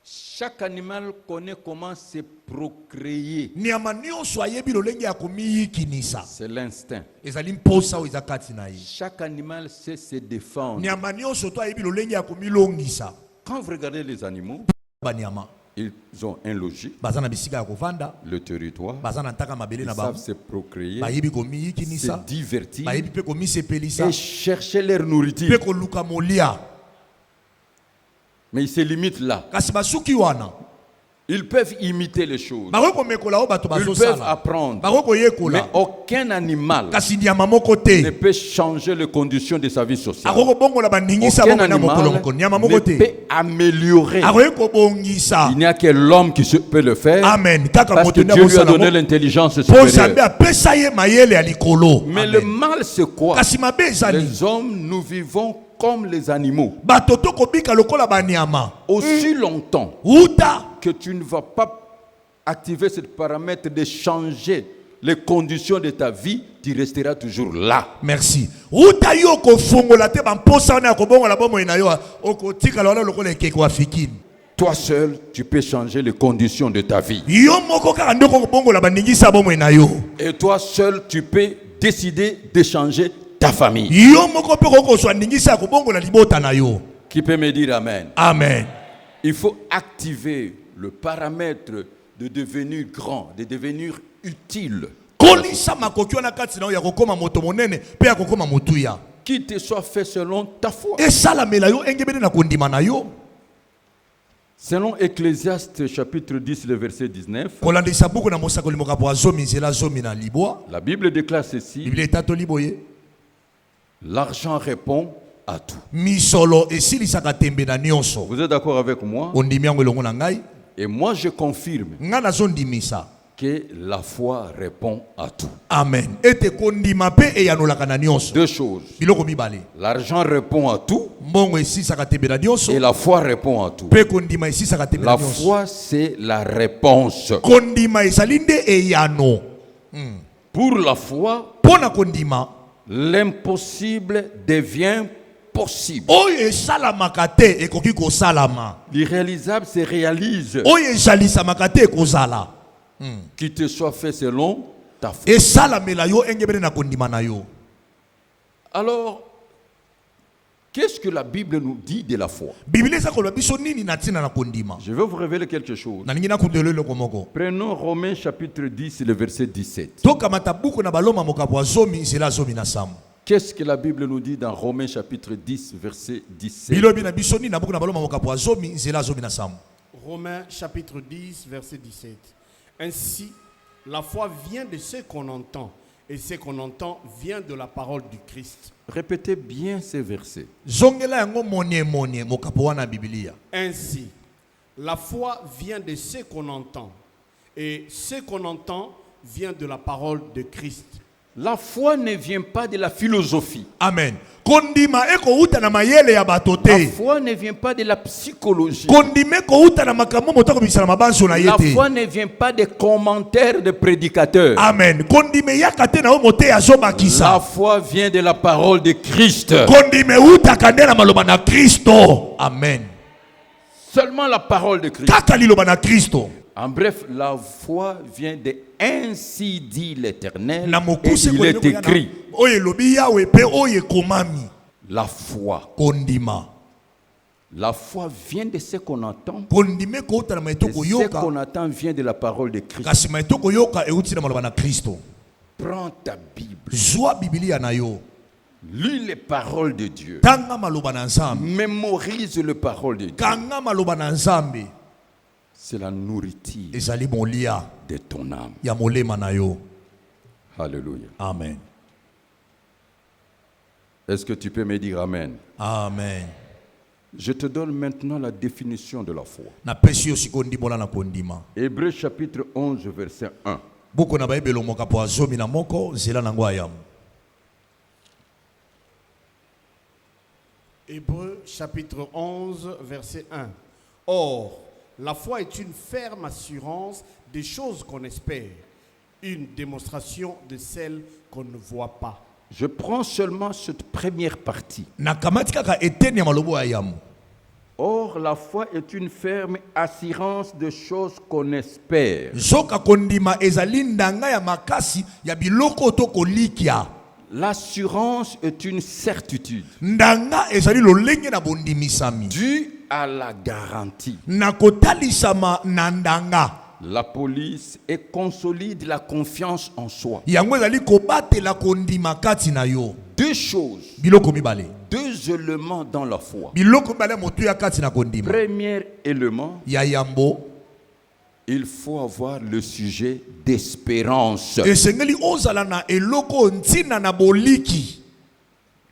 Chaque animal connaît comment se procréer. nyama nyonso ayebi lolenge ya komiyikinisa C'est l'instinct. ezali mposa oyo eza kati na ye Chaque animal sait se défendre. nyama nyonso to ayebi lolenge ya komilongisa Quand vous regardez les animaux, banyama ils ont un logis, baza na bisika ya kovanda le territoire, baza na ntaka mabele ils na savent bango se procréer, bayebi se komiyikinisa divertir bayebi mpe komisepelisa et chercher leur mpe nourriture. koluka molia Mais ils se limitent là. kasi basuki wana Ils peuvent imiter les choses. bakoki komekola oyo bato Ils peuvent bazosala apprendre. bakoki Mais koyekola aucun animal kasi nyama moko ne te peut changer les conditions de sa vie sociale. akoki kobongola bandingisa Aucun bango na mokolo animal mokolo nyama ne moko te peut améliorer. akoki kobongisa Il n'y a que l'homme qui peut le faire. amen kaka Parce que moto nde Dieu lui a akosala donné yango l'intelligence mpo nzambe supérieure. apesa ye mayele ya likolo Mais le Amen. mal, c'est quoi? kasi mabe ezali Les hommes, nous vivons comme les animaux. bato tokobika lokola banyama Aussi longtemps uta que tu ne vas pas activer ce paramètre de changer les conditions de ta vie, tu resteras toujours là. merci uta yo kofongola te bamposa wana ya kobongola bomoi na yo okotikala wana lokola ekeko afikini Toi seul, tu peux changer les conditions de ta vie. yo moko kaka nde okobongola bandingisa bomoi na yo Et toi seul, tu peux décider de changer ta famille. yo moko mpe kokozwa ndingisa ya kobongola libota na yo Qui peut me dire Amen? amen Il faut activer le paramètre de devenir grand, de devenir utile. kolisa makoki wana kati na yo ya kokóma moto monene mpe ya kokóma motuya Qu'il te soit fait selon ta foi. esalamela yo engebeli na kondima na yo Selon Ecclésiaste chapitre 10, le verset 19, kolandisa buku na mosakoli mokapo ya zomi nzela zomi na libwa la Bible déclare ceci: biblia etatoli boye l'argent répond à tout. misolo esilisaka tembe na nyonso Vous êtes d'accord avec moi? ondimi yango elongo na ngai Et moi je confirme ngai nazondimisa que la foi répond à tout. amen ete kondima mpe eyanolaka na nyonso Deux choses. biloko mibale L'argent répond à tout mbongo esilisaka tembe na nyonso et la foi répond à tout. mpe kondima esilisaka tembe na La nyonso foi, c'est la réponse. kondima ezali nde eyano Pour la foi, mpo na kondima l'impossible devient possible. oyo esalamaka te ekoki kosalama L'irréalisable se réalise. oyo ezalisamaka te ekozala Qu'il te soit fait selon ta foi. esalamela yo engebele na kondima na yo Alors, qu'est-ce que la Bible nous dit de la foi? biblia eza koloba biso nini na ntina na kondima Je vais vous révéler quelque chose. nalingi nakundelo eloko moko Prenons Romains chapitre 10, le verset 17. tokamata buku na baloma mokapo ya zomi nzela zomi na sambo Qu'est-ce que la Bible nous dit dans Romains chapitre 10, verset 17? bilobi na biso nini na buku na baloma mokapo ya zomi nzela zomi na sambo Romains chapitre 10, verset 17. Ainsi, la foi vient de ce qu'on entend, et ce qu'on entend vient de la parole du Christ. Répétez bien ces versets. zongela yango monie mokapo wana biblia Ainsi, la foi vient de ce qu'on entend, et ce qu'on entend vient de la parole de Christ. La foi ne vient pas de la philosophie. Amen. Kondima eko uta na mayele ya bato La te. foi ne vient pas de la psychologie. Kondime ko uta na makambo moto ko bisala mabanso na La yete. foi ne vient pas des commentaires de prédicateurs. Amen. Kondime yakate na omote azoba La kisa. foi vient de la parole de Christ. Kondime uta kande na maloba na Kristo. Amen. Seulement la parole de Christ. Kaka liloba na Kristo. En bref, la foi vient de ainsi dit l'Éternel. Na Et mokuse il est écrit. Oye lobi yawe pe oye komami. La foi. Kondima. La foi vient de ce qu'on entend. Kondime ko uta na maito Et ko ce yoka. qu'on attend vient de la parole de Christ. Kasi maito ko yoka e uti na maloba na Kristo. Prends ta Bible. Zwa Biblia na yo. Lis les paroles de Dieu. Tanga maloba na Nzambe. Mémorise les paroles de Dieu. Kanga maloba na Nzambe. C'est la nourriture Ezali molia de ton âme. ya molema na yo. Alléluia. Amen. Est-ce que tu peux me dire Amen? Amen. Je te donne maintenant la définition de la foi. Na pesi yo sikondi bola na kondima. Hébreux chapitre 11, verset 1. Boko na baibelo moka po azomi na moko zela nango ayamu. Hébreux chapitre 11, verset 1. Or, la foi est une ferme assurance des choses qu'on espère, une démonstration de celles qu'on ne voit pas. Je prends seulement cette première partie. Na kamati kaka eteni ya malobo ayamu. Or, la foi est une ferme assurance de choses qu'on espère. Zoka kondima ezali ndanga ya makasi ya biloko to kolikia. L'assurance est une certitude Ndanga ezali lolenge na bondimisami. due à la garantie. Na kotalisama na ndanga. La police et consolide la confiance en soi. Yango ezali kobatela kondima kati na yo. Deux choses, Biloko mibale. deux éléments dans la foi. Biloko mibale motu ya kati na kondima. Premier élément, Ya yambo. il faut avoir le sujet d'espérance. Esengeli ozala na eloko ntina na boliki.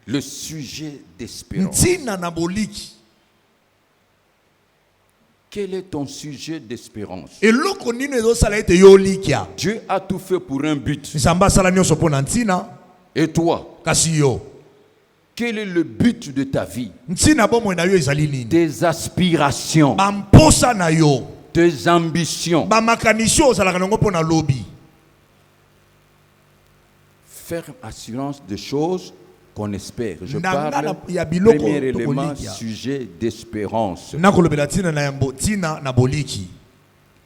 Le sujet d'espérance. Ntina na boliki. Quel est ton sujet d'espérance? Eloko nino ezosala ete yo likia. Dieu a tout fait pour un but. Nzamba sala nyonso mpo na ntina. Et toi, Kasi yo. quel est le but de ta vie? Ntina bomoi na yo ezali nini? Tes aspirations, Bamposa na yo. tes ambitions. Bamakanisi ozalaka nango mpo na lobi. Ferme assurance de choses qu'on espère. Je Ndanga parle, na- ya biloko premier to élément, kolikia. sujet d'espérance. Nakolobela ntina na yambo ntina na boliki.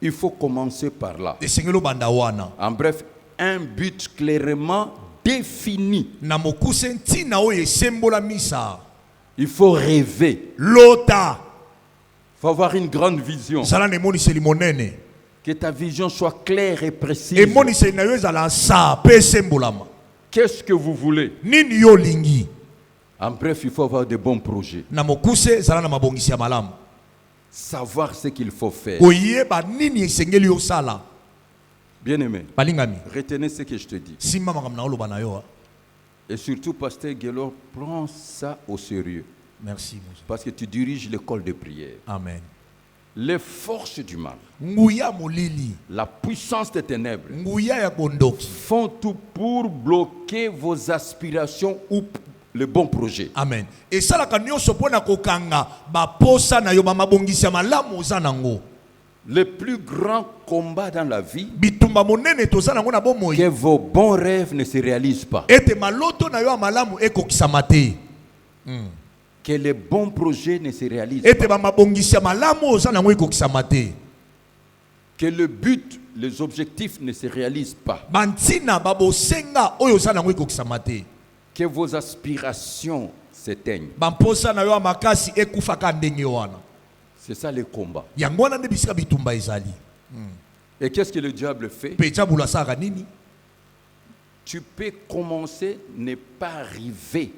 Il faut commencer par là. Esengeli obanda wana. En bref, un but clairement défini. Na mokuse ntina oyo esembola misa. Il faut rêver. Lota. Il faut avoir une grande vision. Zala na emoniseli monene. Que ta vision soit claire et précise. Emoniseli na yo ezala sa pe esembolama. Qu'est-ce que vous voulez? Nini yo lingi. En bref, il faut avoir de bons projets. Na mokuse zala na mabongisi ya malamu. Savoir ce qu'il faut faire. Koyeba nini esengeli yo sala. Bien-aimé, Balingami. retenez ce que je te dis. Simba makambo na oloba na yo. Et surtout, Pasteur Guélor, prends ça au sérieux. Merci. Moussa. Parce que tu diriges l'école de prière. Amen. Les forces du mal, Nguya molili. la puissance des ténèbres, Nguya ya bondoki. font tout pour bloquer vos aspirations ou le bon projet. Amen. Esalaka nyonso mpo na kokanga baposa na yo bamabongisi ya malamu oza nango. Le plus grand combat dans la vie, Bitumba monene toza nango na bomoi. que vos bons rêves ne se réalisent pas. Ete maloto na yo ya malamu ekokisama te. Que les bons projets ne se réalisent Ete pas. bamabongisi ya malamu oza nango ekokisama te. Que le but, les objectifs ne se réalisent pas. Bantina babosenga oyo oza nango ekokisama te. Que vos aspirations s'éteignent. Bamposa na yo ya makasi ekufaka ndenge wana. C'est ça le combat. Yango wana nde bisika bitumba ezali. Et qu'est-ce que le diable fait? Pecha bula saka nini? Tu peux commencer, ne pas arriver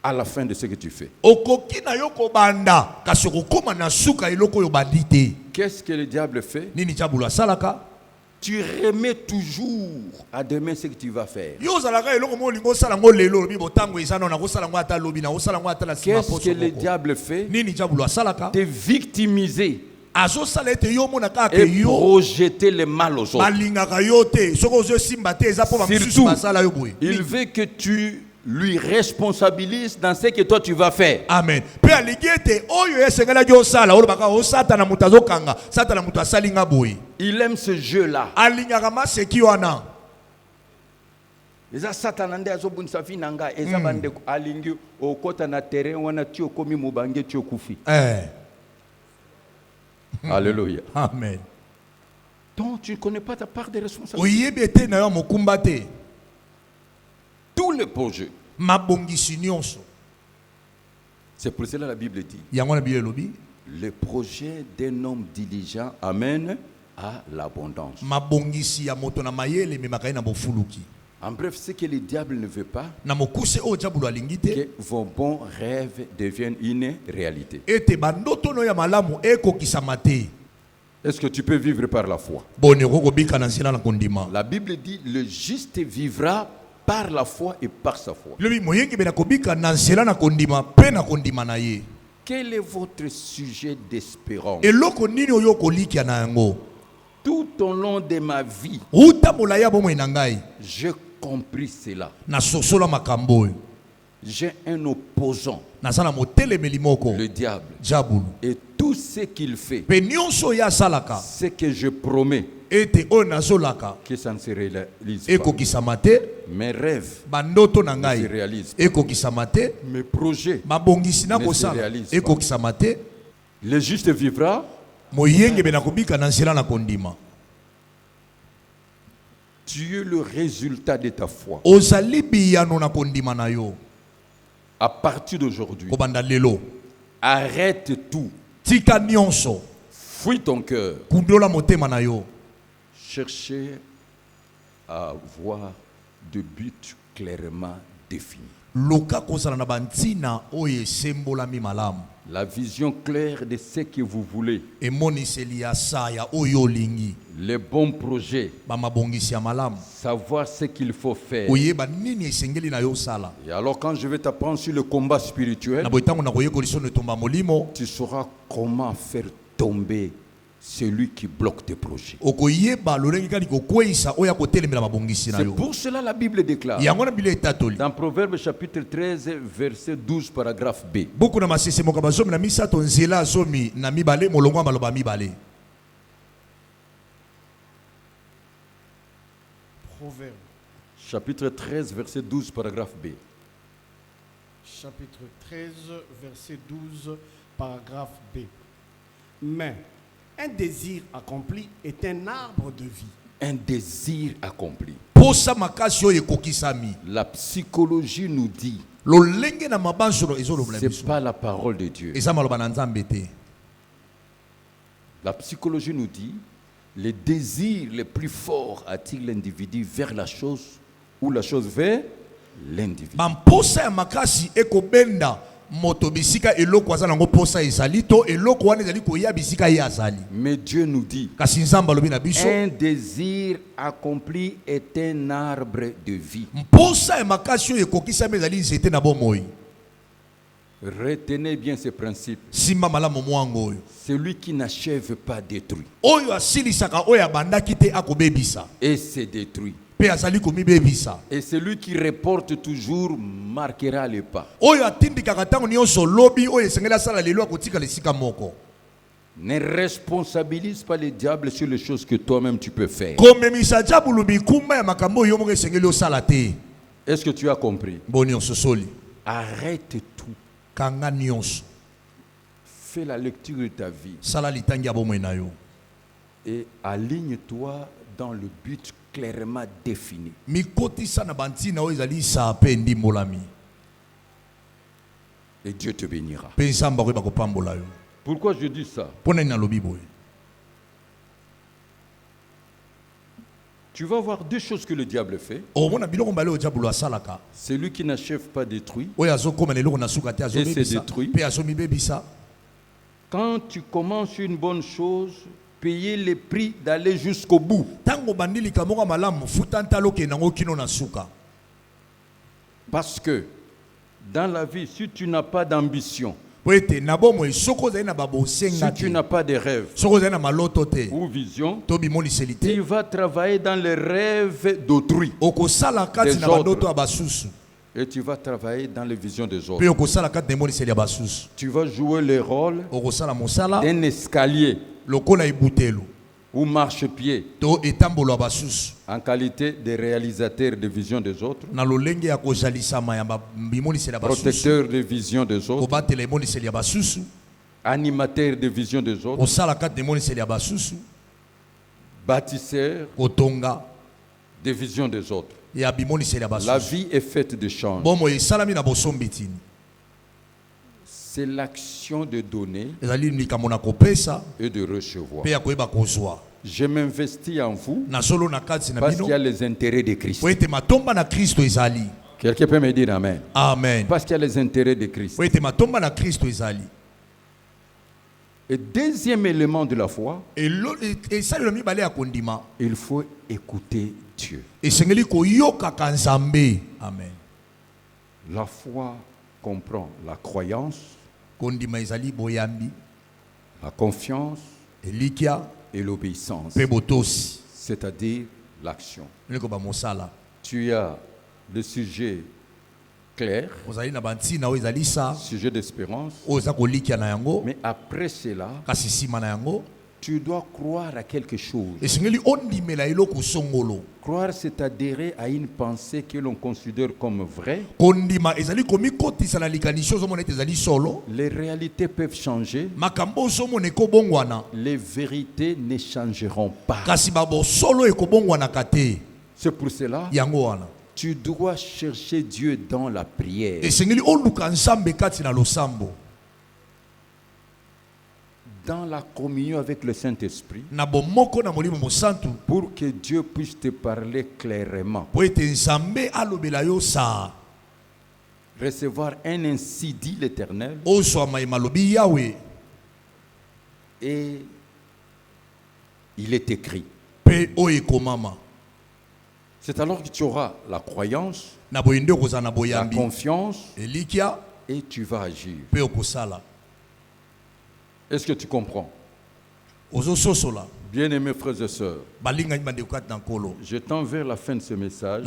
à la fin de ce que tu fais. Okoki na yo kobanda kasi okokoma na suka eloko yo bandi te. Qu'est-ce que le diable fait? Nini chabula salaka? Tu remets toujours à demain ce que tu vas faire. Yo zalaka eloko mo lingo sala ngo lelo lobi botango ezana na ko sala ngo ata lobi na ko sala ngo ata la sima Qu'est-ce que le diable fait? Nini chabula salaka? Te victimiser azosala ete yo mona kaka et yo projeter le mal aux autres. balingaka yo te soki ozosimba te eza mpo bamosusu Surtout, basala yo boye. il veut que tu lui responsabilises dans ce que toi tu vas faire. Amen. Mpe alingi ete oyo esengelaki osala olobaka osatana moto azokanga satana moto asali nga boye. Il aime ce jeu-là. Alingaka maseki wana. Eza satana nde azobunisa fi nanga eza bande alingi okota na terrain wana ti okomi mubange ti okufi. Alléluia. Amen. Donc tu ne connais pas ta part de responsabilité. Oyebi ete na yo mokumba te. Tous les projets. Mabongisi nyonso. C'est pour cela la Bible dit. Yango na Bible elobi. Le projet d'un homme diligent amène à l'abondance. Mabongisi ya moto na mayele memaka na bofuluki. En bref, ce que le diable ne veut pas, Na mokuse o diabolo alingi te. que vos bons rêves deviennent une réalité. Ete bandoto no ya malamu ekokisama te. Est-ce que tu peux vivre par la foi? Bone kokobika na nzela na kondima. La Bible dit le juste vivra par la foi et par sa foi. Lobi moyengi bena kobika na nzela na kondima pe na kondima na ye. Quel est votre sujet d'espérance? Eloko nini oyo kolikia na yango? Tout au long de ma vie, Uta molaya bomo na ngai. j'ai compris cela. Na sosola makambo oyo. J'ai un opposant, Nazala motelemeli moko. le diable. Diabolo. Et tout ce qu'il fait, Pe nyonso ya salaka. c'est que je promets Ete o nazolaka. que ça ne se réalise pas. Ekokisama te. Mes rêves Bandoto na ne se ngai. réalisent pas. Ekokisama te. Mes projets, Mabongisi na Ne se kosala. réalise pas. Ekokisama te. le juste vivra. Moyenge bena kobika na nzela na kondima. Tu es le résultat de ta foi. Ozali biyano na kondima na yo. À partir d'aujourd'hui, Kobanda lelo. arrête tout. Tika nyonso. Fouille ton cœur. Kundola motema na yo. Cherchez à avoir de buts clairement définis. Luka kozala na bantina oye sembolami malamu. La vision claire de ce que vous voulez. Emoniseli ya saya oyo lingi. Les bons projets. Bamabongisi ya malamu. Savoir ce qu'il faut faire. Oyeba nini esengeli na yo sala. Et alors quand je vais t'apprendre sur le combat spirituel, Na boitango na koyeko liso ne tomba molimo. tu sauras comment faire tomber celui qui bloque tes projets. Okoyeba lorengi kani kokweisa oya kotelemela mabongisi na C'est yo. pour cela la Bible déclare. Yango na bile etatoli. Dans Proverbe chapitre 13, verset 12, paragraphe B. Beaucoup na masese moka bazomi na misato nzela zomi na mibale molongo maloba mibale. Proverbe, Chapitre 13, verset 12, paragraphe B. chapitre 13, verset 12, paragraphe B. Mais un désir accompli est un arbre de vie. Un désir accompli. Posa makasi oyo ekokisami. La psychologie nous dit, Lolenge na mabanzolo ezolobela c'est biso. pas la parole de Dieu. Eza maloba na Nzambe te. La psychologie nous dit, les désirs les plus forts attirent l'individu vers la chose ou la chose vers l'individu. Bamposa ya makasi ekobenda moto bisika eloko aza nango posa ezali to eloko wana ezali koya bisika ye azali. Mais Dieu nous dit, Kasi Nzambe alobi na biso. un désir accompli est un arbre de vie. Mposa ya makasi oyo ekokisami ezali nzete na bomoi. Retenez bien ce principe. Simba malamu mwango oyo. Celui qui n'achève pas détruit Oyo asilisaka oyo abandaki te akobebisa. et se détruit. Pe azali komibebisa. Et celui qui reporte toujours marquera le pas. Oyo atindikaka ntango nyonso lobi oyo esengeli asala lelo akotika lesika moko. Ne responsabilise pas le diable sur les choses que toi-même tu peux faire. Komemisa diabolo bikumba ya makambo oyo moko esengeli osala te. Est-ce que tu as compris? Boni nyonso soli. Arrête tout. Kanga nyonso. Fais la lecture de ta vie Sala litangi ya bomoi na yo. et aligne-toi dans le but clairement défini. Mikotisa na bantina oyo ezali sa pe ndimbolami. Et Dieu te bénira. Pe Nzambe akoyeba kopambola yo. Pourquoi je dis ça? Pona nini nalobi boye? Tu vas voir deux choses que le diable fait. Omona biloko mbala oyo diabolo asalaka. Celui qui n'achève pas détruit. Oyo azokoma na eloko na suka te azomibebisa. se détruit. Pe azomibebisa. Quand tu commences une bonne chose, payer le prix d'aller jusqu'au bout. Tango bandili kamoka malamu futanta loke nango kino na suka. Parce que dans la vie, si tu n'as pas d'ambition, Si tu n'as pas de rêve ou vision, tu vas travailler dans les rêves d'autrui, des autres. Et tu vas travailler dans les visions des autres. Tu vas jouer le rôle d'un escalier ou marchepied en qualité de réalisateur de visions des autres, protecteur de visions des autres, animateur de visions des autres, bâtisseur de visions des autres. La vie est faite de change. C'est l'action de donner et de recevoir. Je m'investis en vous parce qu'il y a les intérêts de Christ. Quelqu'un peut me dire Amen. Amen. Parce qu'il y a les intérêts de Christ. Et deuxième élément de la foi, il faut écouter Dieu. Amen. La foi comprend la croyance, la confiance et l'obéissance, c'est-à-dire l'action. Tu as le sujet clair, sujet d'espérance, mais après cela, tu dois croire à quelque chose. Croire, c'est adhérer à une pensée que l'on considère comme vraie. Les réalités peuvent changer. Les vérités ne changeront pas. C'est pour cela tu dois chercher Dieu dans la prière. Dans la communion avec le Saint-Esprit, pour que Dieu puisse te parler clairement. Recevoir un ainsi dit l'Éternel. Et il est écrit. C'est alors que tu auras la croyance, la confiance, et tu vas agir. Est-ce que tu comprends? Bien-aimés frères et sœurs, je tends vers la fin de ce message.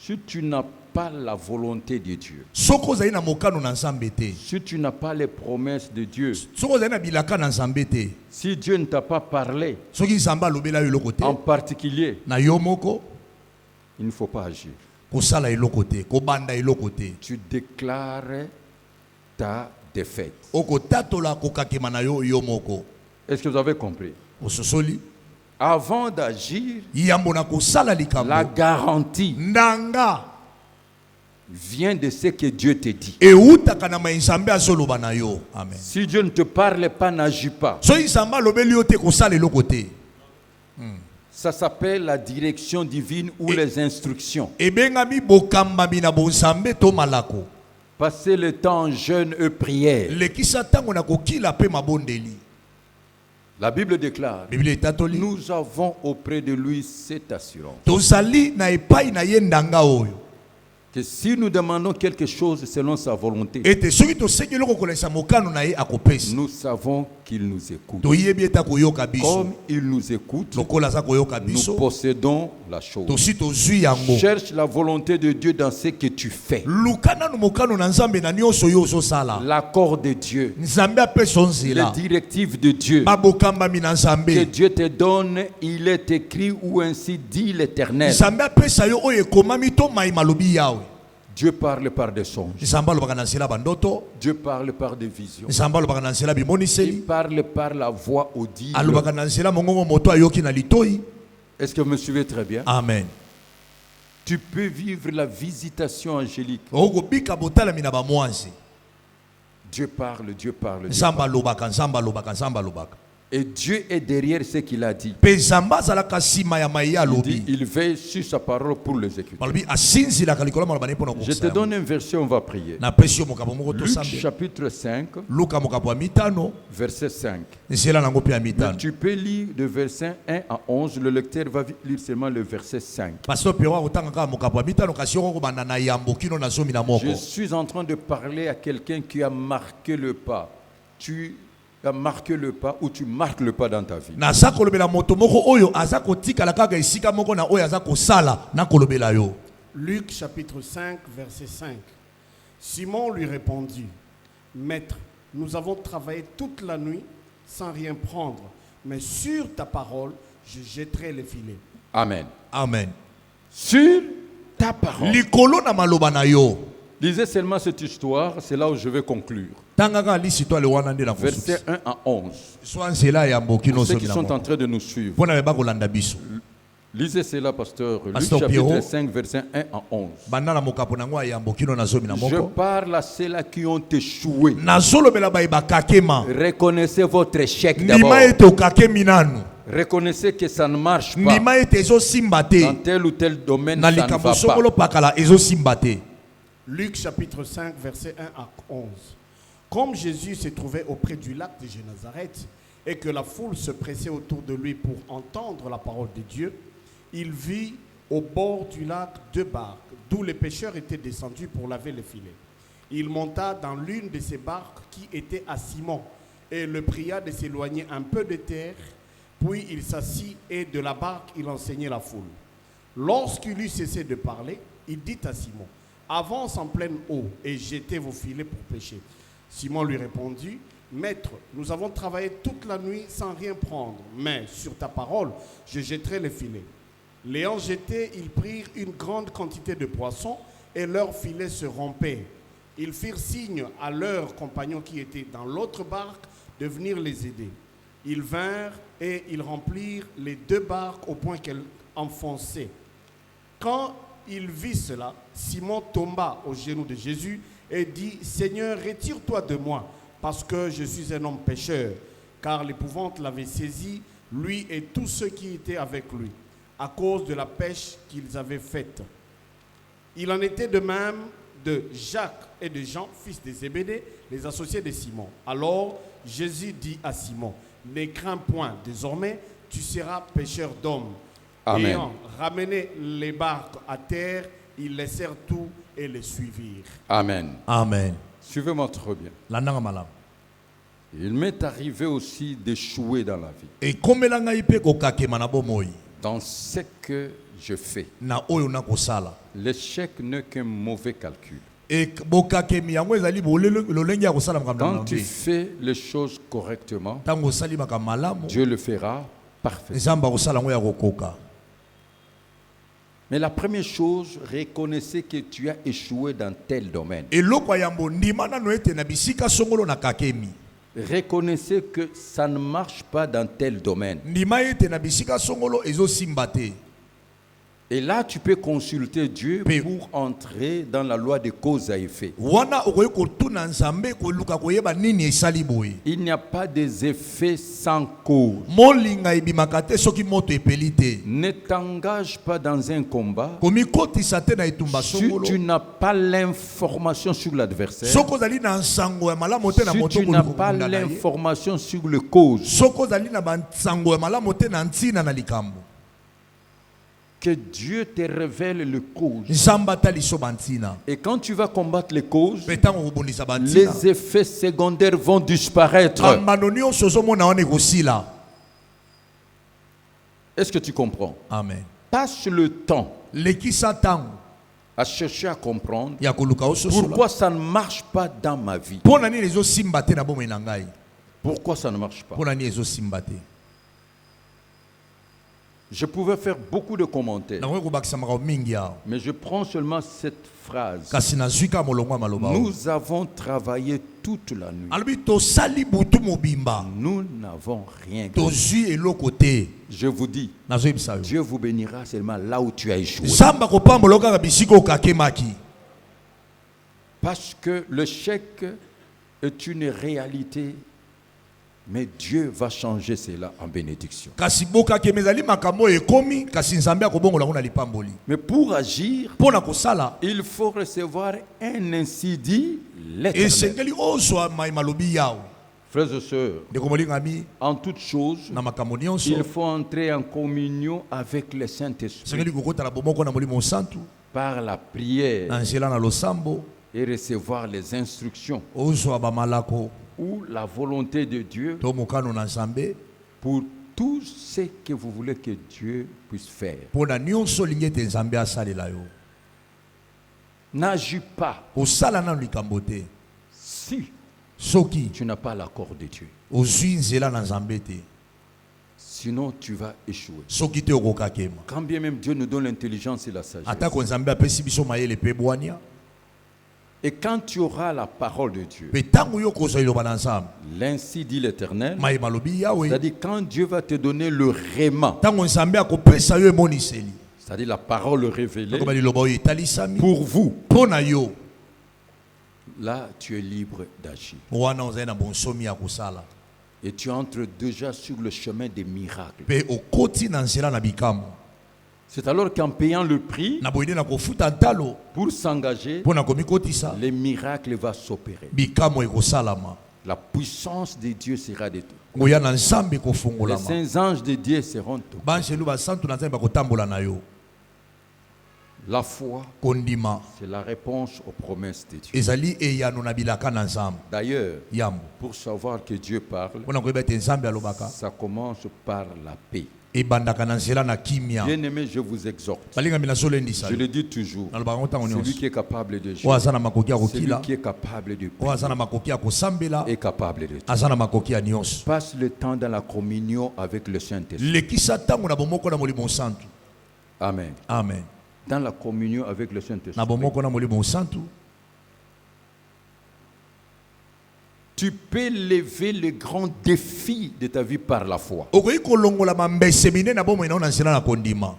Si tu n'as pas la volonté de Dieu, si tu n'as pas les promesses de Dieu, si Dieu ne t'a pas parlé en particulier, il ne faut pas agir. Tu déclares ta défaite. Est-ce que vous avez compris? Avant d'agir, la garantie vient de ce que Dieu te dit. Si Dieu ne te parle pas, n'agis pas. Ça s'appelle la direction divine ou les instructions. Passer le temps en jeûne et prière. La Bible déclare, nous avons auprès de lui cette assurance, que si nous demandons quelque chose selon sa volonté, nous savons qu'il nous écoute. Comme il nous écoute, nous possédons la chose. Cherche la volonté de Dieu dans ce que tu fais. L'accord de Dieu, les directives de Dieu que Dieu te donne, il est écrit ou ainsi dit l'Éternel. Dieu parle par des songes. Dieu parle par des visions. Il parle par la voix audible. Est-ce que vous me suivez très bien? Amen. Tu peux vivre la visitation angélique. Dieu parle, Dieu parle. Dieu parle. Et Dieu est derrière ce qu'il a dit. Pe Nzambe azalaka nsima ya maye Il alobi. dit, il veille sur sa parole pour l'exécuter. Balobi asinzilaka likolo ya maloba ne mpo na Je te kokosala. donne un verset, on va prier. Napesi yo makambo moko Luc tosambe. chapitre 5, Luka makambo ya mitano verset 5. nzela nango mpe ya Mais mitano. tu peux lire de verset 1 à 11. Le lecteur va lire seulement le verset 5. Pasteur Pero akotanga kaka makambo ya mitano kasi yoko kobanda na yambo kino na zomi na moko. Je suis en train de parler à quelqu'un qui a marqué le pas. Tu as marqué le pas ou tu marques le pas dans ta vie. Naza kolobela moto moko oyo aza kotikala kaka esika moko na oyo aza kosala na kolobela yo. Luc chapitre 5, verset 5. Simon lui répondit, Maître, nous avons travaillé toute la nuit sans rien prendre, mais sur ta parole, je jetterai les filets. Amen. Amen. Sur ta parole. Likolo na maloba na yo. Lisez seulement cette histoire, c'est là où je vais conclure. Tangaka lisitwa le wana nde na Verset 1 à 11. Soit nzela ya mboki no Pour ceux zomi qui na sont en moko. train de nous suivre. Pona ba kolanda biso. Lisez cela, pasteur. Luc Pasteur chapitre Pierrot. 5, verset 1 à 11. Banda na mokapo na ngwa ya mboki no na zomi na Je moko. parle à ceux-là qui ont échoué. Nazolobela ba kakema. Reconnaissez votre échec d'abord. Ndima ete okakemi nanu. Reconnaissez que ça ne marche pas. Ndima ete ezosimba te. Dans tel ou tel domaine, Na ça ne likambo va songolo pas. pakala ezosimba te. Luc chapitre 5, verset 1 à 11. Comme Jésus se trouvait auprès du lac de Génazareth et que la foule se pressait autour de lui pour entendre la parole de Dieu, il vit au bord du lac 2 barques, d'où les pêcheurs étaient descendus pour laver les filets. Il monta dans l'une de ces barques qui était à Simon et le pria de s'éloigner un peu de terre. Puis il s'assit et de la barque il enseignait la foule. Lorsqu'il eut cessé de parler, il dit à Simon, avance en pleine eau et jetez vos filets pour pêcher. Simon lui répondit, Maître, nous avons travaillé toute la nuit sans rien prendre, mais sur ta parole, je jetterai les filets. L'ayant jeté, ils prirent une grande quantité de poissons et leurs filets se rompaient. Ils firent signe à leurs compagnons qui étaient dans l'autre barque de venir les aider. Ils vinrent et ils remplirent les 2 barques au point qu'elles enfonçaient. Quand il vit cela, Simon tomba aux genoux de Jésus et dit, Seigneur, retire-toi de moi, parce que je suis un homme pécheur. Car l'épouvante l'avait saisi, lui et tous ceux qui étaient avec lui, à cause de la pêche qu'ils avaient faite. Il en était de même de Jacques et de Jean, fils de Zébédée, les associés de Simon. Alors Jésus dit à Simon, ne crains point, désormais tu seras pêcheur d'hommes. Amen. Ayant ramené les barques à terre, ils laissèrent tout et les suivirent. Amen. Amen. Suivez-moi trop bien. Landanga malamu. Il m'est arrivé aussi d'échouer dans la vie. Ekomela ngai pe kokakema na bomoi. Dans ce que je fais. Na oyo na kosala. L'échec n'est qu'un mauvais calcul. E bokakemi yango ezali lolenge ya kosala makambo na Quand tu ngai. fais les choses correctement, Tango osali makambo malamu. Dieu le fera parfaitement. Nzambe akosala yango ya kokoka. Mais la première chose, reconnaissez que tu as échoué dans tel domaine. Eloko ya yambo ndima nano ete na bisika songolo na kakemi. Reconnaissez que ça ne marche pas dans tel domaine. Ndima ete na bisika songolo ezosimba te. Et là, tu peux consulter Dieu Mais- pour entrer dans la loi de cause à effet. Wana okoyi kotuna Nzambe koluka koyeba nini esali boye. Il n'y a pas des effets sans cause. Molinga ebimaka te soki moto epeli te. Ne t'engage pas dans un combat Komikotisa te na etumba si songolo. tu n'as pas l'information sur l'adversaire, Soko ozali na nsango ya malamu te na si moto tu n'as koluka pas kobunda na ye. l'information sur le cause, Soko ozali na bansango ya malamu te na ntina na likambo. que Dieu te révèle le cause. Nzambe ataliso bantina. Et quand tu vas combattre les causes, Mpe ntango kobundisa bantina. les effets secondaires vont disparaître. Bambano nyonso ozomona wana ekosila. Est-ce que tu comprends? Amen. Passe le temps Lekisa ntango à chercher à comprendre ya koluka ososola. pourquoi ça ne marche pas dans ma vie. Mpo na nini ezosimba te na bomoi na ngai? Pourquoi ça ne marche pas? Mpo na nini ezosimba te? Je pouvais faire beaucoup de commentaires, Nakoki kobakisa makambo mingi awa. mais je prends seulement cette phrase. Kasi nazwi kaka molongo ya maloba oyo. Nous avons travaillé toute la nuit. Alobi tosali butu mobimba. Nous n'avons rien gagné. Tozwi eloko te. Je vous dis, Nazoyebisa yo. Dieu vous bénira seulement là où tu as échoué. Nzambe akopambola kaka bisika okakemaki. Parce que le chèque est une réalité Mais Dieu va changer cela en bénédiction. kasi bokake mezali makambo ekomi kasi nzambe akobongola ngo na lipamboli Mais pour agir, mpona kosala il faut recevoir un ainsi dit l'Éternel. esengeli ozwa mai malobi yawo Frères et sœurs, ndeko molingami en toutes choses, na makambo nyonso il faut entrer en communion avec le Saint-Esprit esengeli kokotala bomoko na molimo santu par la prière na nzela na losambo et recevoir les instructions ozwa bamalako ou la volonté de Dieu to mokano na nzambe pour tout ce que vous voulez que Dieu puisse faire. mpona nyonso olingi ete nzambe asalela yo N'agis pas osala nano likambo te si soki tu n'as pas l'accord de Dieu. ozwi nzela na nzambe te Sinon, tu vas échouer. soki te okokakema Quand bien même Dieu nous donne l'intelligence et la sagesse. atako nzambe apesi biso mayele mpe bwania Et quand tu auras la parole de Dieu, mpe ntango yo kozwa liloba na nzambe l'ainsi dit l'Éternel, mai malobi yawe c'est-à-dire quand Dieu va te donner le réma, ntango nzambe akopesa yo emoniseli c'est-à-dire la parole révélée okoba liloba oyo etalisami pour vous, mpo na yo là tu es libre d'agir. wana ozali na bonsomi ya kosala Et tu entres déjà sur le chemin des miracles. mpe okoti na nzela na bikambo C'est alors qu'en payant le prix na boyinde na kofuta ntalo pour s'engager, mpo na komikotisa les miracles vont s'opérer. bikambo ekosalama La puissance de Dieu sera de toi. ngoya na nzambe Les ekofungolama saints anges de Dieu seront toi. banjelu basantu na nzambe bakotambola na yo La foi, kondima c'est la réponse aux promesses de Dieu. ezali eyano na bilaka na nzambe D'ailleurs, yambo pour savoir que Dieu parle, mpona koyeba ete nzambe alobaka ça commence par la paix. ebandaka na nzela na kimia Bien-aimé, je vous exhorte. balingami nazolendisa Je yo le dis toujours. nalobaka ngo ntango Celui nyonso qui est capable de oyo jouer, aza na makoki ya celui kokila qui est capable de oyo aza na prier, makoki ya kosambela est capable de tout. aza na makoki ya nyonso Passe le temps dans la communion avec le Saint-Esprit. lekisa ntango na bomoko na molimo santu Amen. amen Dans la communion avec le Saint-Esprit. na bomoko na molimo santu Tu peux lever le grand défi de ta vie par la foi. okoki kolongola mambese minene na bomoi na yo na nzela na kondima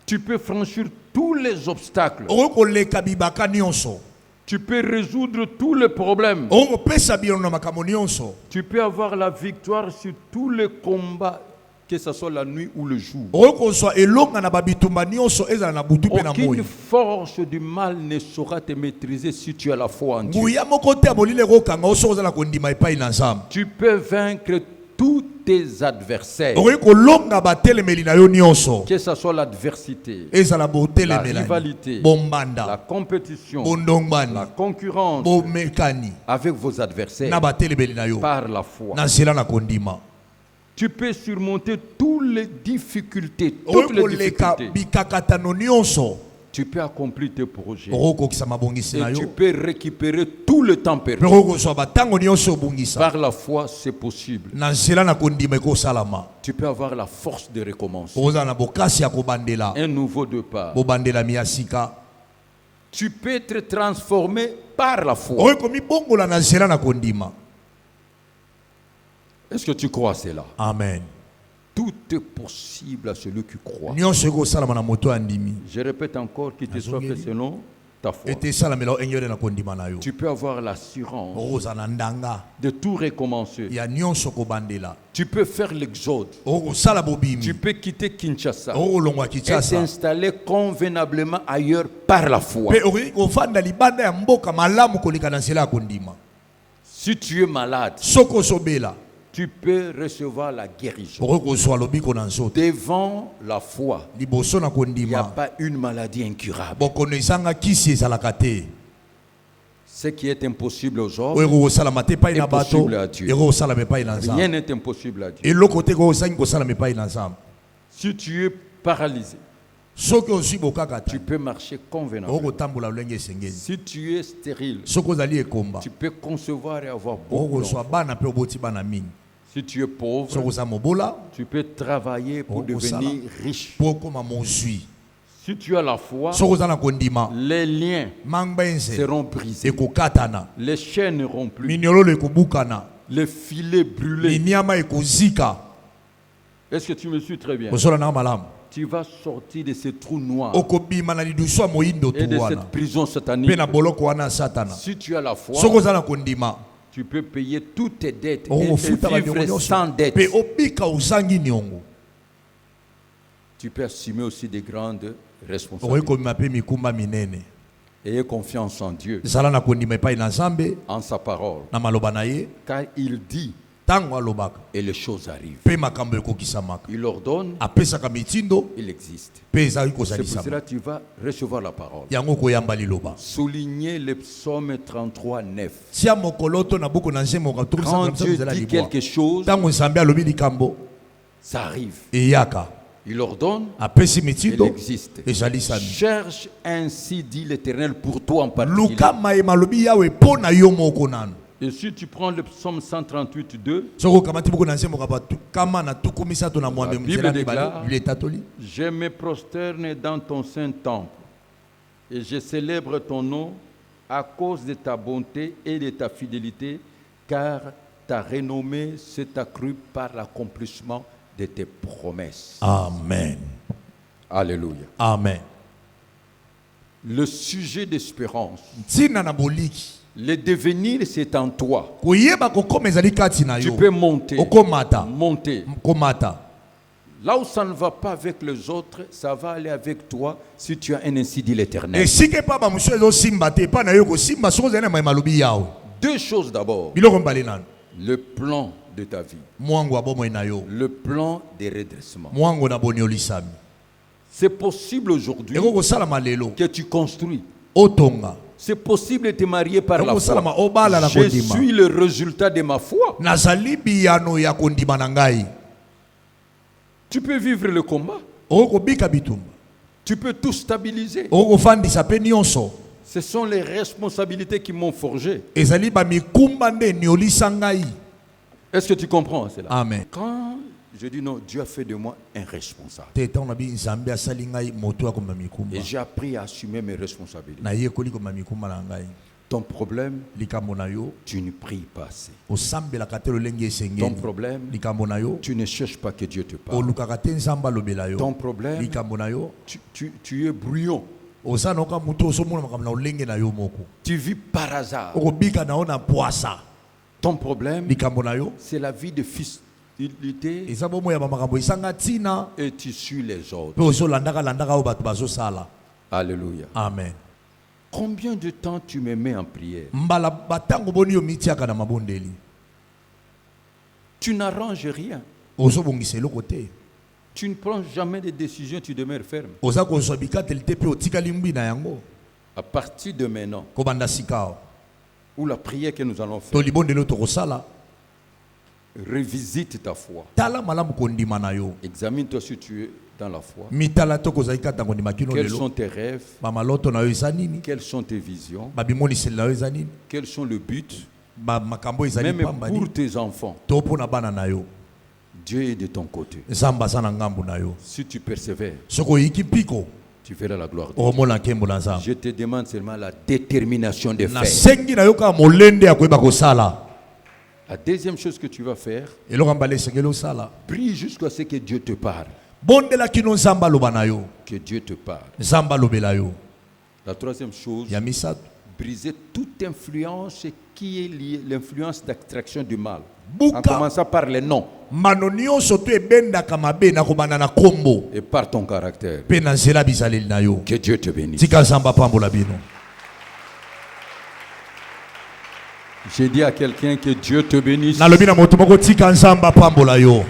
Tu peux franchir tous les obstacles. okoki koleka bibaka nyonso Tu peux résoudre tous les problèmes. okoki kopesa bino na makambo nyonso Tu peux avoir la victoire sur tous les combats, que ce soit la nuit ou le jour. okoki kozwa elonga na babitumba nyonso ezala na butu mpe na moi Aucune force du mal ne saura te maîtriser si tu as la foi en Dieu. nguya moko te ya molili ekokanga yo soki ozala kondima epai na nzambe Tu peux vaincre tous tes adversaires, okoki kolonga batelemeli na yo nyonso que ce soit l'adversité, ezala la botelemela rivalité, la bombanda compétition, la bondongwani concurrence bomekani avec vos adversaires na batelemeli na yo par la foi. na nzela na kondima Tu peux surmonter toutes les difficultés, toutes okoki les koleka difficultés. bikakatano nyonso Tu peux accomplir tes projets okoki kokisa mabongisi na et tu yo peux récupérer tout le temps perdu. mpe okoki kozwa batango nyonso obungisa Par la foi, c'est possible. na nzela na kondima ekosalama Tu peux avoir la force de recommencer. okozala na bokasi ya kobandela Un nouveau départ. bobandelami ya sika Tu peux être transformé par la foi. okoki komibongola na nzela na kondima Est-ce que tu crois à cela? amen Tout est possible à celui qui croit. nyonso ekosalama na moto ya ndimi Je répète encore qu'il te soit fait selon ta foi. ete esalamela yo engele na kondima na yo Tu peux avoir l'assurance okozala na ndanga de tout recommencer. ya nyonso kobandela Tu peux faire l'exode. okosala Tu bobimi peux quitter Kinshasa okolongwa et kinshasa t'installer convenablement ailleurs par la foi. mpe okoki kovanda libanda ya mboka malamu koleka na nzela ya kondima Si tu es malade, soki ozobela tu peux recevoir la guérison. okoki kozwa lobiko na nzoto Devant la foi, liboso na il n'y a kondima pas une maladie incurable. bokono ezanga kisi ezalaka te Ce qui est impossible aux hommes, oyo ekokosalama te epai na bato Impossible à Dieu. ekokosalama epai na rien nzambe n'est impossible à Dieu. eloko te ekokosangi kosalama epai na nzambe Si tu es paralysé, soki ozwi bokakata tu peux marcher convenablement. okotambola lolenge esengeli Si tu es stérile, soki ozali ekomba tu peux concevoir et avoir beaucoup okozwa d'enfants. bana mpe oboti bana mingi Si tu es pauvre, soki oza mobola tu peux travailler pour Oh, devenir riche. mpo okóma mozwi Si tu as la foi, soki oza na kondima les liens mangbenze seront brisés. ekokatana Les chaînes n'iront plus. minyololo ekobukana Les filets brûlés. minyama ekozika Est-ce que tu me suis très bien? kosola nanga malamu Tu vas sortir de ce trou noir okobima na lidusu ya moyindo et tu de wana cette prison mpe satanique. na boloko wana ya satana Si tu as la foi, soki oza na kondima Tu peux payer toutes tes dettes Oh, et futa ba vivre nyongo sans nyonso. dette. Pe obika uzangi nyongo. Tu peux assumer aussi des grandes Okoki responsabilités. komema pe mikumba minene. Ayez confiance en Dieu, Zala na kondima epai na Nzambe en sa parole, na maloba na ye car il dit tango alobaka et les choses arrivent. pe makambo ekokisamaka. Il ordonne, Apesaka mitindo il existe. pe ezali C'est pour kozalisama. cela que tu vas recevoir la parole. Yango koyamba liloba. Soulignez le psaume 33, 9. Tia mokoloto na buku na nzembo ka Quand tukisa Dieu na dit libwa. quelque chose, Tango Nzambe alobi likambo ça arrive. eyaka. Il ordonne, Apesi il mitindo existe. ezali sami. Cherche ainsi, dit l'Éternel, pour toi en particulier. Luka maema lobi yawe po na yo moko nanu. Et si tu prends le psaume 138, 2, Soko kamati buku na nzembo ka batu kama na tukumisa to na mwambe Bible mzela déclare- mibale biletatoli. je me prosterne dans ton saint temple et je célèbre ton nom à cause de ta bonté et de ta fidélité, car ta renommée s'est accrue par l'accomplissement de tes promesses. Amen. Alléluia. Amen. Le sujet d'espérance, Tina na boliki. le devenir, c'est en toi. Koyeba kokoma ezali kati na Tu yo. peux monter, Okomata. monter. Komata. Là où ça ne va pas avec les autres, ça va aller avec toi si tu as un ainsi dit l'Éternel. Esike pa ba musu ezo simba te pa na yo ko simba soko zena maema lobi yawe. Deux choses d'abord. Biloko mbale nanu. Le plan de ta vie, Mwango abomo na yo. le plan de redressement. Mwango na boniolisami. C'est possible aujourd'hui Eko kosala malelo. que tu construis. Otonga. C'est possible de te marier par la Eko salama foi. obala na Je kondima. suis le résultat de ma foi. Nazali biyano ya kondima na ngai. Tu peux vivre le combat. Oko bika bitumba. Tu peux tout stabiliser. Oko fandisa pe nyonso. Ce sont les responsabilités qui m'ont forgé. Ezali ba mikumba nde niolisa ngai. Est-ce que tu comprends cela? Amen. Quand je dis non, Dieu a fait de moi un responsable. Teta na bi Nzambe asali ngai moto akoma mikumba. Et j'ai appris à assumer mes responsabilités. Na ye koli koma mikumba na ngai. Ton problème, Likambo na yo. tu ne pries pas assez. Osambela katelo lenge Ton esengeli. problème, Likambo na yo. tu ne cherches pas que Dieu te parle. Olukaka te Nzambe alobela yo. Ton problème, Likambo na yo. tu es brouillon. Oza noka mutu osomona makambo na olenge na yo moko. Tu vis par hasard. Okobika na ona poasa. Ton problème, Likambo na yo. c'est la vie de fidélité Eza bomo ya makambo esanga tina. et tu suis les autres. Pe ozolandaka o bato bazosala. Alléluia. Amen. Combien de temps tu me mets en prière? Mbala batango boni yo mitiaka na mabondeli. Tu n'arranges rien. Ozobongisa eloko te. Tu ne prends jamais de décisions, tu demeures ferme. Oza kozwa bikateli te pe otikali ngbi na yango. À partir de maintenant, Kobanda sikao. où la prière que nous allons To faire, libondeli tokosala. revisite ta foi. Tala malamu kondima na yo. Examine-toi si tu es dans la foi. Mitala tokozali kata kondima kino Quels lelo. sont tes rêves? Ba maloto na yo eza nini? Quelles sont tes visions? Ba bimoniseli na yo eza nini? Quels sont le but? Ba makambo ezali Même pamba pour nini? tes enfants, To pona bana na yo. Dieu est de ton côté. Nzamba sana ngambu na yo. Si tu persévères, Soko yiki piko. tu verras la gloire de Dieu. Omona nkembo na Nzambe. Je te demande seulement la détermination de Na faire. sengi na yo ka molende ya koyeba kosala. La deuxième chose que tu vas faire, Eloko mbala esengeli osala. prie jusqu'à ce que Dieu te parle. Bondela kino Nzamba aloba na yo. Que Dieu te parle. Nzamba alobela yo. La troisième chose, Ya misato. briser toute influence qui est liée, l'influence d'attraction du mal. Buka. En commençant par les noms Mano nyonso to ebendaka mabe na kobanda na kombo. et par ton caractère. Pe na nzela bizaleli na yo. Que Dieu te bénisse. Tika Nzamba pambola bino. J'ai dit à quelqu'un que Dieu te bénisse. Nalobi na moto moko tika Nzamba pambola yo.